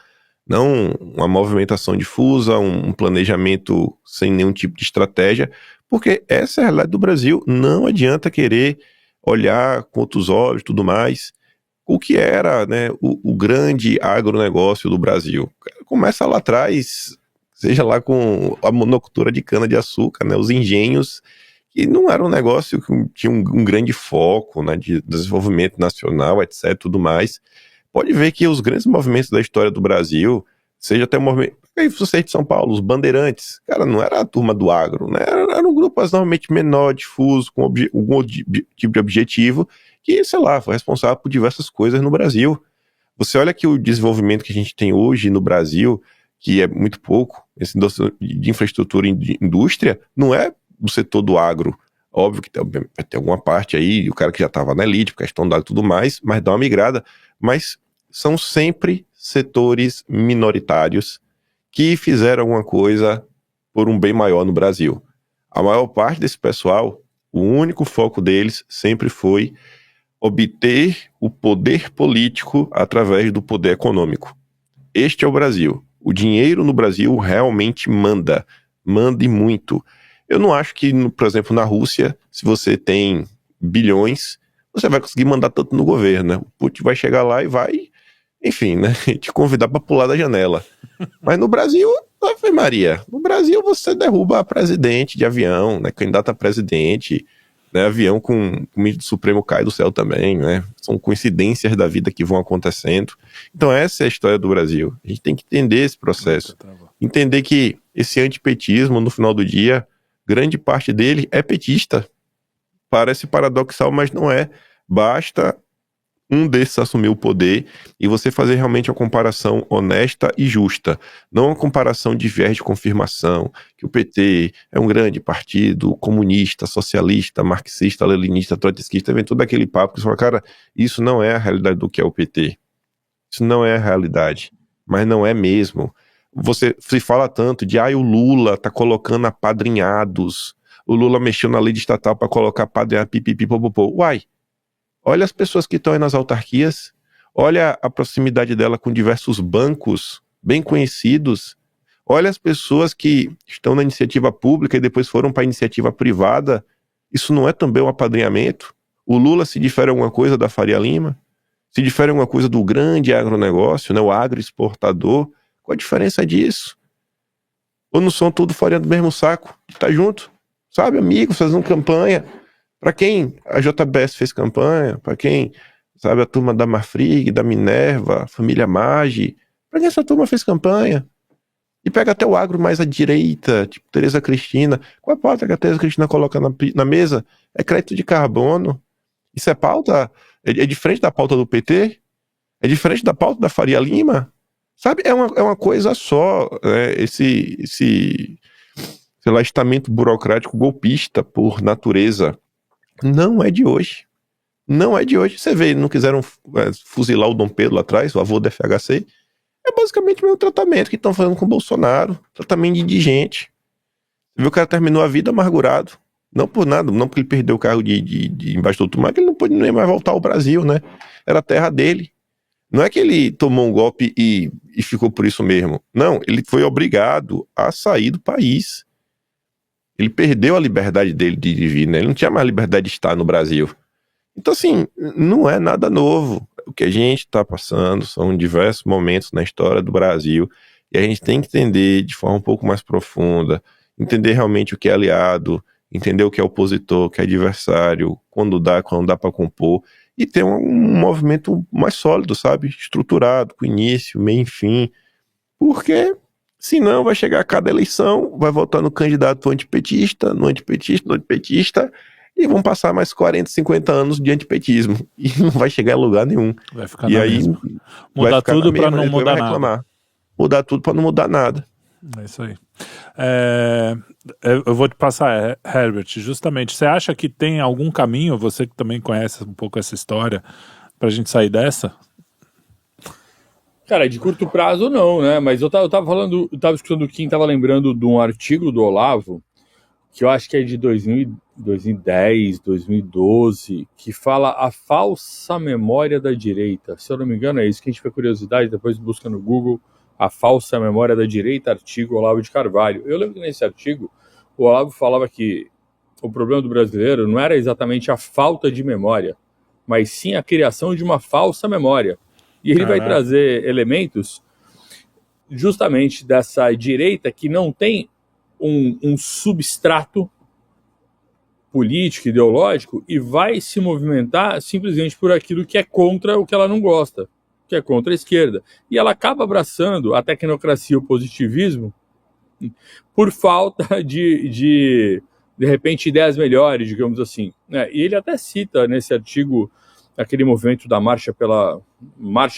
Não uma movimentação difusa, um planejamento sem nenhum tipo de estratégia, porque essa é a realidade do Brasil. Não adianta querer olhar com outros olhos e tudo mais, o que era, né, o grande agronegócio do Brasil. Começa lá atrás, seja lá com a monocultura de cana-de-açúcar, né, os engenhos, que não era um negócio que tinha um grande foco, né, de desenvolvimento nacional, etc, tudo mais. Pode ver que os grandes movimentos da história do Brasil seja até o movimento. Aí você é de São Paulo, os bandeirantes, cara, não era a turma do agro, né? Era um grupo normalmente menor, difuso, com algum tipo de objetivo, que, sei lá, foi responsável por diversas coisas no Brasil. Você olha que o desenvolvimento que a gente tem hoje no Brasil, que é muito pouco, esse de infraestrutura e de indústria, não é do setor do agro. Óbvio que tem alguma parte aí, o cara que já estava na elite, questão da e tudo mais, mas dá uma migrada. Mas são sempre setores minoritários que fizeram alguma coisa por um bem maior no Brasil. A maior parte desse pessoal, o único foco deles sempre foi obter o poder político através do poder econômico. Este é o Brasil. O dinheiro no Brasil realmente manda e muito. Eu não acho que, por exemplo, na Rússia, se você tem bilhões, você vai conseguir mandar tanto no governo, né? O Putin vai chegar lá e vai, enfim, né, te convidar para pular da janela. Mas no Brasil, Ave Maria, no Brasil você derruba presidente de avião, né, candidato a presidente, né, avião com o ministro do Supremo cai do céu também, né? São coincidências da vida que vão acontecendo. Então essa é a história do Brasil. A gente tem que entender esse processo. Entender que esse antipetismo, no final do dia, grande parte dele é petista. Parece paradoxal, mas não é. Basta um desses assumir o poder e você fazer realmente uma comparação honesta e justa. Não uma comparação de viés de confirmação, que o PT é um grande partido comunista, socialista, marxista, leninista, trotskista, vem todo aquele papo que você fala, cara, isso não é a realidade do que é o PT. Isso não é a realidade. Mas não é mesmo. Você se fala tanto de, o Lula tá colocando apadrinhados, o Lula mexeu na lei de estatal para colocar apadrinhado, pipipipopopô. Uai, olha as pessoas que estão aí nas autarquias, olha a proximidade dela com diversos bancos bem conhecidos, olha as pessoas que estão na iniciativa pública e depois foram para a iniciativa privada. Isso não é também um apadrinhamento? O Lula se difere alguma coisa da Faria Lima? Se difere alguma coisa do grande agronegócio, né, o agroexportador? Qual a diferença disso? Ou não são tudo farinha do mesmo saco? Tá junto, sabe, amigos, fazendo campanha. Para quem a JBS fez campanha, para quem, sabe, a turma da Marfrig, da Minerva, a família Maggi, para quem essa turma fez campanha? E pega até o agro mais à direita, tipo Tereza Cristina. Qual é a pauta que a Tereza Cristina coloca na mesa? É crédito de carbono. Isso é pauta? É diferente da pauta do PT? É diferente da pauta da Faria Lima? Sabe, é uma coisa só, né? Esse sei lá, estamento burocrático golpista por natureza. Não é de hoje. Não é de hoje. Você vê, não quiseram fuzilar o Dom Pedro lá atrás, o avô da FHC. É basicamente o mesmo tratamento que estão fazendo com o Bolsonaro. Tratamento de indigente. Você vê, o cara terminou a vida amargurado. Não por nada, não porque ele perdeu o carro de embaixo do mar, que ele não pôde nem mais voltar ao Brasil, né? Era a terra dele. Não é que ele tomou um golpe e ficou por isso mesmo. Não, ele foi obrigado a sair do país. Ele perdeu a liberdade dele de vir, né? Ele não tinha mais liberdade de estar no Brasil. Então, assim, não é nada novo. O que a gente está passando são diversos momentos na história do Brasil e a gente tem que entender de forma um pouco mais profunda, entender realmente o que é aliado, entender o que é opositor, o que é adversário, quando dá para compor e ter um movimento mais sólido, sabe? Estruturado, com início, meio e fim. Porque senão vai chegar a cada eleição, vai votar no candidato antipetista, no antipetista, e vão passar mais 40, 50 anos de antipetismo. E não vai chegar a lugar nenhum. Vai ficar e na aí mesma. Mudar tudo para não mudar nada. Mudar tudo para não mudar nada. É isso aí. Eu vou te passar, Herbert, justamente, você acha que tem algum caminho, você que também conhece um pouco essa história, pra gente sair dessa? Cara, de curto prazo não, né? Mas eu tava escutando o Kim, tava lembrando de um artigo do Olavo, que eu acho que é de 2010, 2012, que fala a falsa memória da direita. Se eu não me engano, é isso. Quem tiver curiosidade, depois busca no Google a falsa memória da direita, artigo Olavo de Carvalho. Eu lembro que nesse artigo o Olavo falava que o problema do brasileiro não era exatamente a falta de memória, mas sim a criação de uma falsa memória. E ele vai trazer elementos justamente dessa direita que não tem um substrato político, ideológico, e vai se movimentar simplesmente por aquilo que é contra o que ela não gosta. que é contra a esquerda. E ela acaba abraçando a tecnocracia e o positivismo por falta de repente, ideias melhores, digamos assim. E ele até cita nesse artigo aquele movimento da Marcha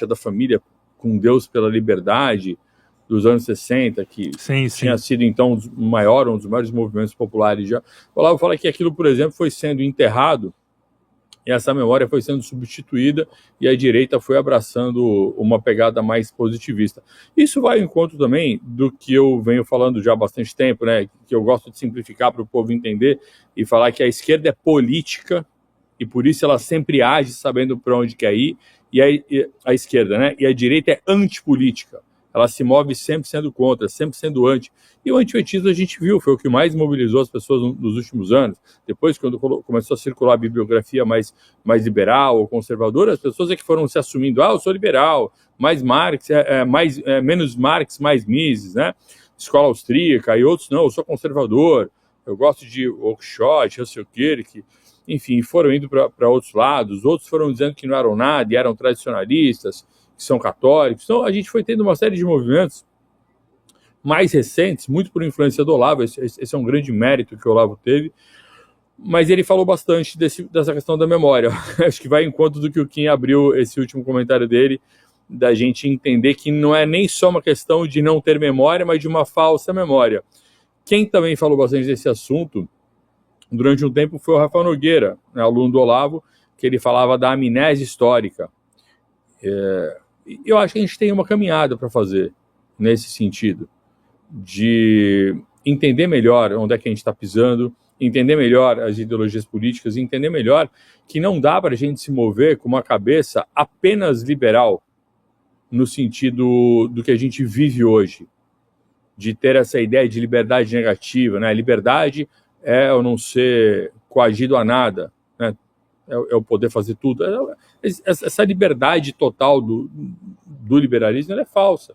da Família com Deus pela Liberdade, dos anos 60, que tinha sido, então, um dos maiores movimentos populares já. O Olavo fala que aquilo, por exemplo, foi sendo enterrado, e essa memória foi sendo substituída, e a direita foi abraçando uma pegada mais positivista. Isso vai ao encontro também do que eu venho falando já há bastante tempo, né, que eu gosto de simplificar para o povo entender, e falar que a esquerda é política, e por isso ela sempre age sabendo para onde quer ir, e a esquerda, né, e a direita é antipolítica. Ela se move sempre sendo contra, sempre sendo anti. E o antipetismo a gente viu, foi o que mais mobilizou as pessoas nos últimos anos. Depois, quando começou a circular a bibliografia mais liberal ou conservadora, as pessoas é que foram se assumindo, eu sou liberal, mais Marx, menos Marx, mais Mises, né? Escola austríaca, e outros, não, eu sou conservador, eu gosto de Oxford, Russell Kirk, enfim, foram indo para outros lados, outros foram dizendo que não eram nada e eram tradicionalistas, que são católicos. Então, a gente foi tendo uma série de movimentos mais recentes, muito por influência do Olavo, esse é um grande mérito que o Olavo teve, mas ele falou bastante dessa questão da memória. Acho que vai em encontro do que o Kim abriu esse último comentário dele, da gente entender que não é nem só uma questão de não ter memória, mas de uma falsa memória. Quem também falou bastante desse assunto, durante um tempo, foi o Rafael Nogueira, né, aluno do Olavo, que ele falava da amnésia histórica. Eu acho que a gente tem uma caminhada para fazer nesse sentido, de entender melhor onde é que a gente está pisando, entender melhor as ideologias políticas, entender melhor que não dá para a gente se mover com uma cabeça apenas liberal, no sentido do que a gente vive hoje, de ter essa ideia de liberdade negativa, né? Liberdade é eu não ser coagido a nada, né? É o poder fazer tudo. Essa liberdade total do liberalismo, ela é falsa.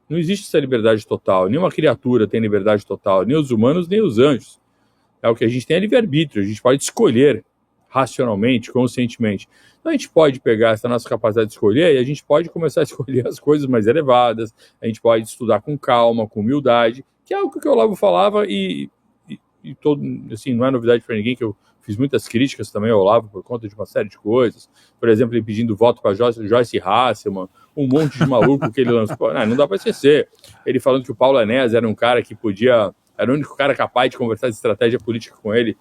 Não existe essa liberdade total. Nenhuma criatura tem liberdade total, nem os humanos, nem os anjos. O que a gente tem é livre-arbítrio. A gente pode escolher racionalmente, conscientemente. Então a gente pode pegar essa nossa capacidade de escolher e a gente pode começar a escolher as coisas mais elevadas, a gente pode estudar com calma, com humildade, que é algo que o Olavo falava e todo, assim, não é novidade para ninguém, que eu fiz muitas críticas também ao Olavo por conta de uma série de coisas. Por exemplo, ele pedindo voto para Joyce Hasselman, um monte de maluco que ele lançou. Não dá para esquecer. Ele falando que o Paulo Enéas era um cara que era o único cara capaz de conversar de estratégia política com ele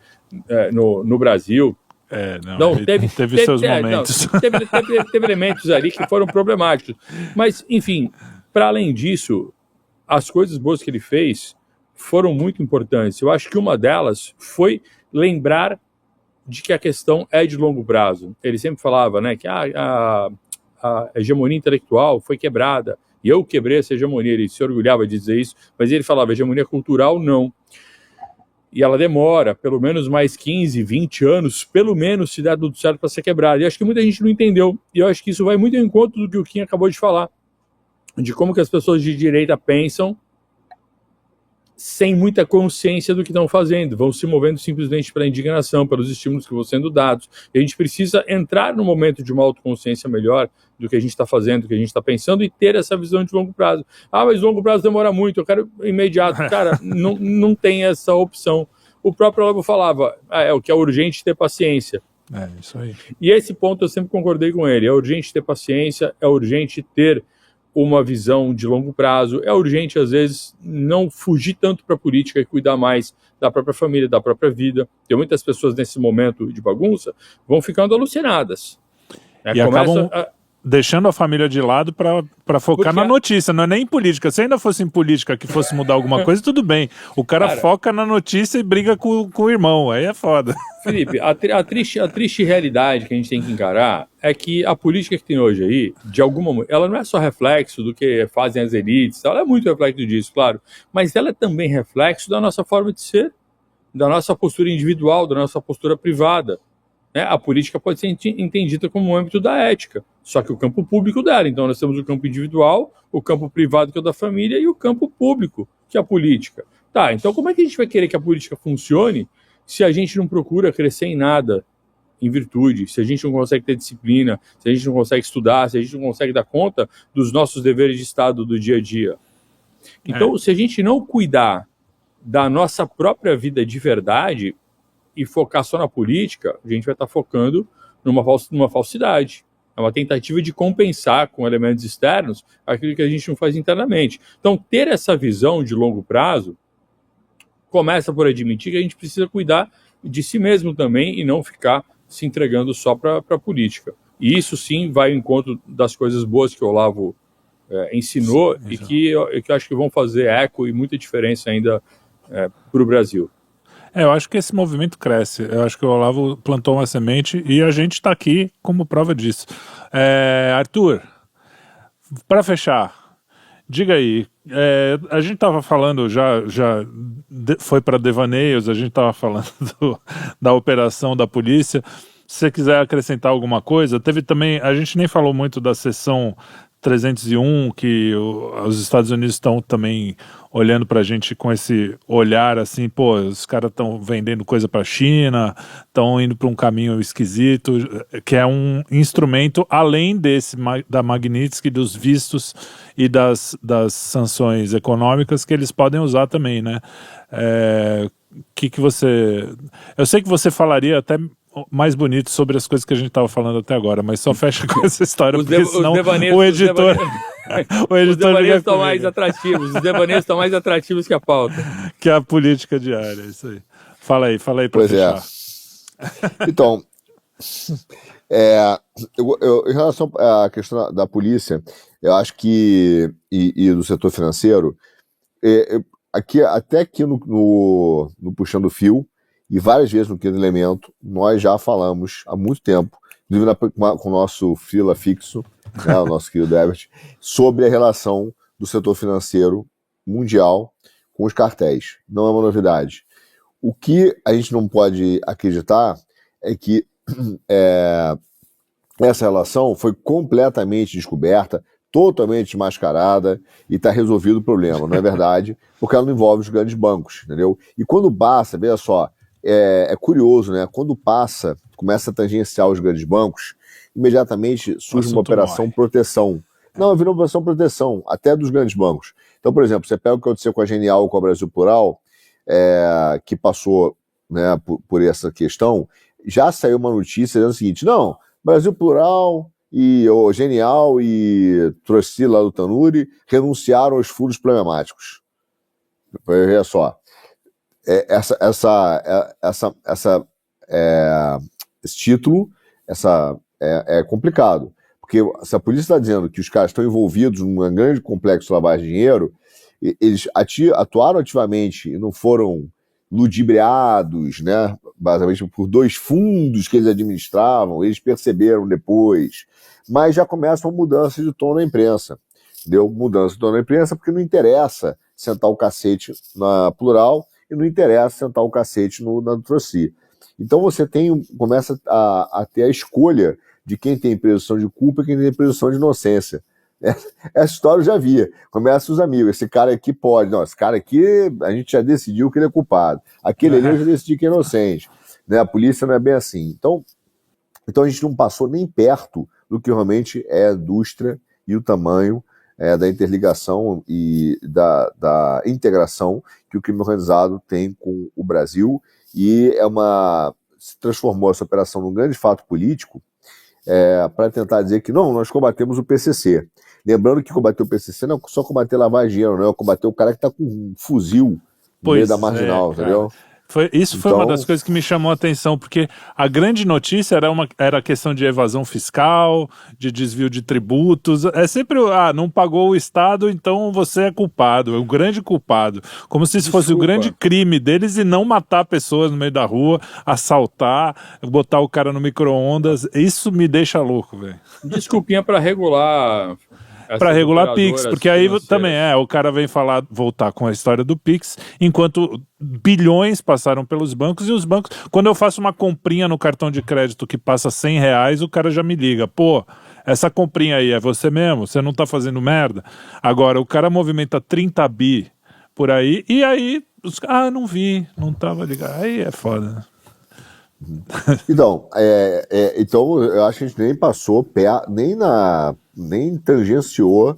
no Brasil. Teve seus momentos. Teve elementos ali que foram problemáticos. Mas, enfim, para além disso, as coisas boas que ele fez foram muito importantes. Eu acho que uma delas foi lembrar de que a questão é de longo prazo. Ele sempre falava, né, que a hegemonia intelectual foi quebrada, e eu quebrei essa hegemonia. Ele se orgulhava de dizer isso, mas ele falava, hegemonia cultural, não. E ela demora pelo menos mais 15, 20 anos, pelo menos, se der tudo certo para ser quebrada. E acho que muita gente não entendeu. E eu acho que isso vai muito ao encontro do que o Kim acabou de falar, de como que as pessoas de direita pensam sem muita consciência do que estão fazendo, vão se movendo simplesmente pela indignação, pelos estímulos que vão sendo dados. E a gente precisa entrar no momento de uma autoconsciência melhor do que a gente está fazendo, do que a gente está pensando, e ter essa visão de longo prazo. Mas longo prazo demora muito, eu quero imediato. Cara, não tem essa opção. O próprio Olavo falava, o que é urgente ter paciência. Isso aí. E esse ponto eu sempre concordei com ele, é urgente ter paciência, é urgente ter uma visão de longo prazo, é urgente, às vezes, não fugir tanto para a política e cuidar mais da própria família, da própria vida. Tem muitas pessoas nesse momento de bagunça, vão ficando alucinadas. E acabam deixando a família de lado para focar na notícia, não é nem em política. Se ainda fosse em política que fosse mudar alguma coisa, tudo bem. O cara foca na notícia e briga com o irmão, aí é foda. Felipe, a triste realidade que a gente tem que encarar é que a política que tem hoje aí, de alguma maneira, ela não é só reflexo do que fazem as elites, ela é muito reflexo disso, claro, mas ela é também reflexo da nossa forma de ser, da nossa postura individual, da nossa postura privada. A política pode ser entendida como um âmbito da ética, só que o campo público dela. Então nós temos o campo individual, o campo privado, que é o da família, e o campo público, que é a política. Então como é que a gente vai querer que a política funcione se a gente não procura crescer em nada em virtude, se a gente não consegue ter disciplina, se a gente não consegue estudar, se a gente não consegue dar conta dos nossos deveres de Estado do dia a dia. Então, se a gente não cuidar da nossa própria vida de verdade e focar só na política, a gente vai estar focando numa falsidade. É uma tentativa de compensar com elementos externos aquilo que a gente não faz internamente. Então, ter essa visão de longo prazo começa por admitir que a gente precisa cuidar de si mesmo também e não ficar se entregando só para a política. E isso sim vai ao encontro das coisas boas que o Olavo ensinou sim, e que eu acho que vão fazer eco e muita diferença ainda para o Brasil. Eu acho que esse movimento cresce. Eu acho que o Olavo plantou uma semente e a gente está aqui como prova disso. Arthur, para fechar, diga aí, a gente estava falando, já foi para devaneios, a gente estava falando da operação da polícia. Se você quiser acrescentar alguma coisa, teve também, a gente nem falou muito da sessão 301, que os Estados Unidos estão também olhando para a gente com esse olhar assim, pô, os caras estão vendendo coisa para a China, estão indo para um caminho esquisito, que é um instrumento além desse, da Magnitsky, dos vistos e das sanções econômicas que eles podem usar também, né? Que você... Eu sei que você falaria até mais bonito sobre as coisas que a gente estava falando até agora, mas só fecha com essa história, porque senão o editor... Os devaneios estão mais atrativos, os devaneios estão mais atrativos que a pauta. Que a política diária, isso aí. Fala aí para fechar. Então, em relação à questão da polícia, eu acho que, e do setor financeiro, até aqui no Puxando o Fio, e várias vezes no Quinto Elemento, nós já falamos há muito tempo, inclusive com o nosso fila fixo, né, o nosso querido Ebert, sobre a relação do setor financeiro mundial com os cartéis. Não é uma novidade. O que a gente não pode acreditar é que essa relação foi completamente descoberta, totalmente mascarada e está resolvido o problema, não é verdade? Porque ela não envolve os grandes bancos, entendeu? E quando passa, veja só, é curioso, né? Quando começa a tangenciar os grandes bancos, imediatamente surge uma operação proteção. Não, virou uma operação proteção, até dos grandes bancos. Então, por exemplo, você pega o que aconteceu com a Genial ou com a Brasil Plural, que passou, né, por essa questão, já saiu uma notícia dizendo o seguinte: não, Brasil Plural e o Genial e Trocci lá do Tanuri renunciaram aos furos problemáticos. Veja só. Esse título é complicado, porque se a polícia está dizendo que os caras estão envolvidos num grande complexo de lavagem de dinheiro, eles atuaram ativamente e não foram ludibriados, né, basicamente por dois fundos que eles administravam, eles perceberam depois, mas já começa uma mudança de tom na imprensa, entendeu? Mudança de tom na imprensa porque não interessa sentar o cacete na Plural e não interessa sentar o cacete na Trocci. Então você começa a ter a escolha de quem tem presunção de culpa e quem tem presunção de inocência. Essa história eu já via. Começa os amigos, esse cara aqui pode, não, esse cara aqui a gente já decidiu que ele é culpado, aquele ali eu já decidi que é inocente, né? A polícia não é bem assim. Então a gente não passou nem perto do que realmente é a indústria e o tamanho da interligação e da integração que o crime organizado tem com o Brasil, e se transformou essa operação num grande fato político para tentar dizer que não, nós combatemos o PCC. Lembrando que combater o PCC não é só combater lavagem de dinheiro, não é combater o cara que está com um fuzil no meio da marginal, entendeu? Isso foi uma das coisas que me chamou a atenção, porque a grande notícia era a questão de evasão fiscal, de desvio de tributos. É sempre, não pagou o Estado, então você é culpado, é o grande culpado. Como se isso fosse o grande crime deles e não matar pessoas no meio da rua, assaltar, botar o cara no micro-ondas. Isso me deixa louco, velho. Desculpinha para regular... Para regular Pix, porque aí também o cara vem voltar com a história do Pix, enquanto bilhões passaram pelos bancos, e os bancos, quando eu faço uma comprinha no cartão de crédito que passa R$100, o cara já me liga, pô, essa comprinha aí é você mesmo? Você não tá fazendo merda? Agora, o cara movimenta 30 bi por aí, e aí, não vi, não tava ligado, aí é foda. Então, então, eu acho que a gente nem passou, nem tangenciou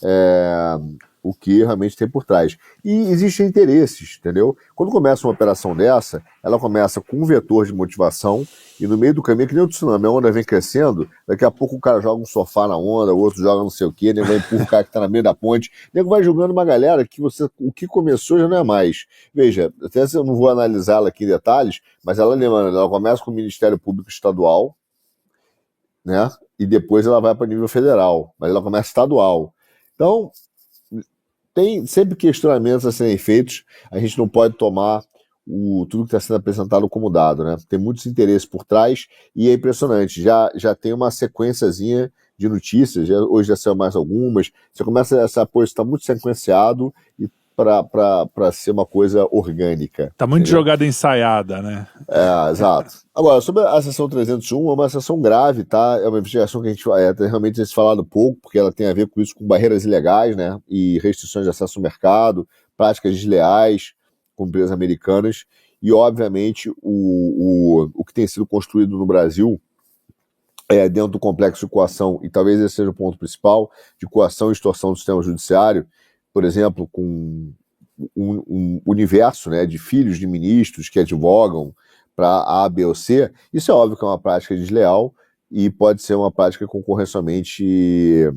é, o que realmente tem por trás. E existem interesses, entendeu? Quando começa uma operação dessa, ela começa com um vetor de motivação e no meio do caminho, que nem o tsunami, a onda vem crescendo, daqui a pouco o cara joga um sofá na onda, o outro joga não sei o quê, nego vai empurrar o cara que tá na meio da ponte, nego vai jogando uma galera que o que começou já não é mais. Veja, até se eu não vou analisá-la aqui em detalhes, mas ela começa com o Ministério Público Estadual, né? E depois ela vai para o nível federal, mas ela começa estadual. Então, tem sempre questionamentos a serem feitos, a gente não pode tomar tudo que está sendo apresentado como dado, né? Tem muitos interesses por trás e é impressionante, já tem uma sequenciazinha de notícias, hoje já saiu mais algumas, você começa essa coisa, está muito sequenciado e para ser uma coisa orgânica. Tá muito entendeu? jogada ensaiada, né? Exato. Agora, sobre a sessão 301, é uma sessão grave, tá? É uma investigação que a gente realmente tem se falado pouco, porque ela tem a ver com isso, com barreiras ilegais, né? E restrições de acesso ao mercado, práticas desleais com empresas americanas, e obviamente o que tem sido construído no Brasil dentro do complexo de coação, e talvez esse seja o ponto principal, de coação e extorsão do sistema judiciário, por exemplo, com um universo, né, de filhos de ministros que advogam para A, B ou C, isso é óbvio que é uma prática desleal e pode ser uma prática concorrencialmente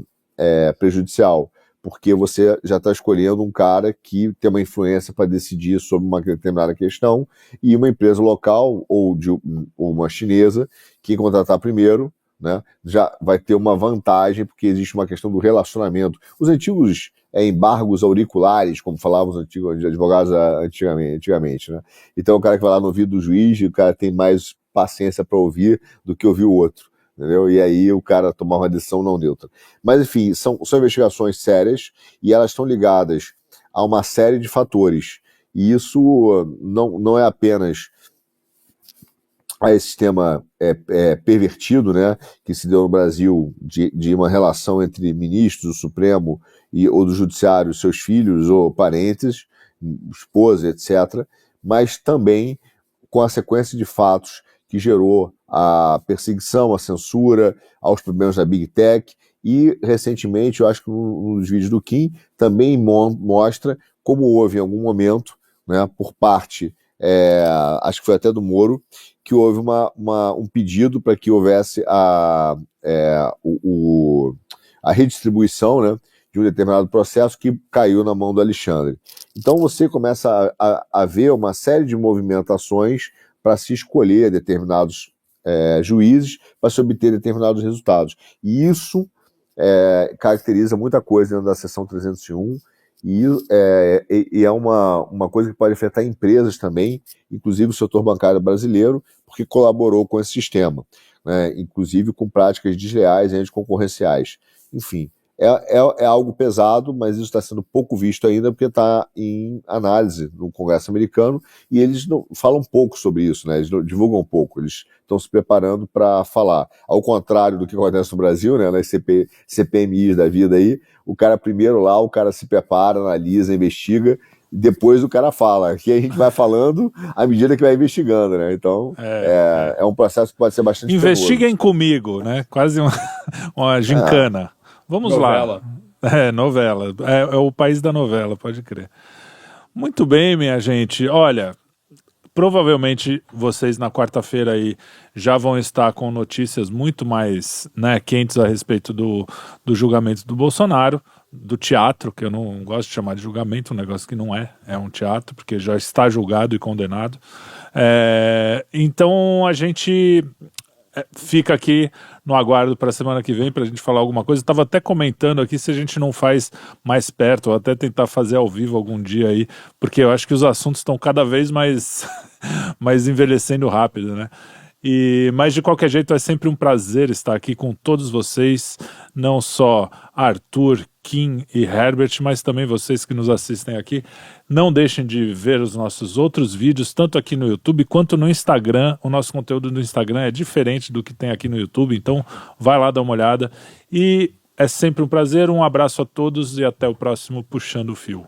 prejudicial, porque você já está escolhendo um cara que tem uma influência para decidir sobre uma determinada questão e uma empresa local ou uma chinesa que contratar primeiro, né, já vai ter uma vantagem porque existe uma questão do relacionamento. Os antigos embargos auriculares, como falavam os antigos advogados antigamente, né? Então o cara que vai lá no ouvido do juiz, o cara tem mais paciência para ouvir do que ouvir o outro, entendeu? E aí o cara tomar uma decisão não neutra. Mas enfim, são investigações sérias e elas estão ligadas a uma série de fatores. E isso não é apenas a esse sistema pervertido, né, que se deu no Brasil de uma relação entre ministros do Supremo ou do Judiciário, seus filhos ou parentes, esposa, etc., mas também com a sequência de fatos que gerou a perseguição, a censura, aos problemas da Big Tech e, recentemente, eu acho que nos vídeos do Kim, também mostra como houve em algum momento, né, por parte, acho que foi até do Moro, que houve um pedido para que houvesse a redistribuição, né, de um determinado processo que caiu na mão do Alexandre. Então você começa a ver uma série de movimentações para se escolher determinados juízes para se obter determinados resultados. E isso caracteriza muita coisa dentro da seção 301 e é uma coisa que pode afetar empresas também, inclusive o setor bancário brasileiro, porque colaborou com esse sistema, né? Inclusive com práticas desleais e anticoncorrenciais. Enfim, é algo pesado, mas isso está sendo pouco visto ainda porque está em análise no Congresso americano e eles não falam pouco sobre isso, né? Eles divulgam pouco, eles estão se preparando para falar. Ao contrário do que acontece no Brasil, né? Nas CPMIs da vida aí, o cara primeiro lá, o cara se prepara, analisa, investiga, e depois o cara fala. Aqui a gente vai falando à medida que vai investigando, né? Então, é um processo que pode ser bastante Investiguem comigo, né? Quase uma gincana. Vamos novela. lá. Novela. É o país da novela, pode crer. Muito bem, minha gente. Olha, provavelmente vocês na quarta-feira aí já vão estar com notícias muito mais, né, quentes a respeito do julgamento do Bolsonaro, do teatro, que eu não gosto de chamar de julgamento, um negócio que não é um teatro, porque já está julgado e condenado. Então a gente fica aqui no aguardo para a semana que vem para a gente falar alguma coisa. Estava até comentando aqui se a gente não faz mais perto, ou até tentar fazer ao vivo algum dia aí, porque eu acho que os assuntos estão cada vez mais envelhecendo rápido, né? Mas de qualquer jeito é sempre um prazer estar aqui com todos vocês, não só Arthur, Kim e Herbert, mas também vocês que nos assistem aqui. Não deixem de ver os nossos outros vídeos, tanto aqui no YouTube quanto no Instagram. O nosso conteúdo no Instagram é diferente do que tem aqui no YouTube, então vai lá dar uma olhada. E é sempre um prazer, um abraço a todos e até o próximo Puxando o Fio.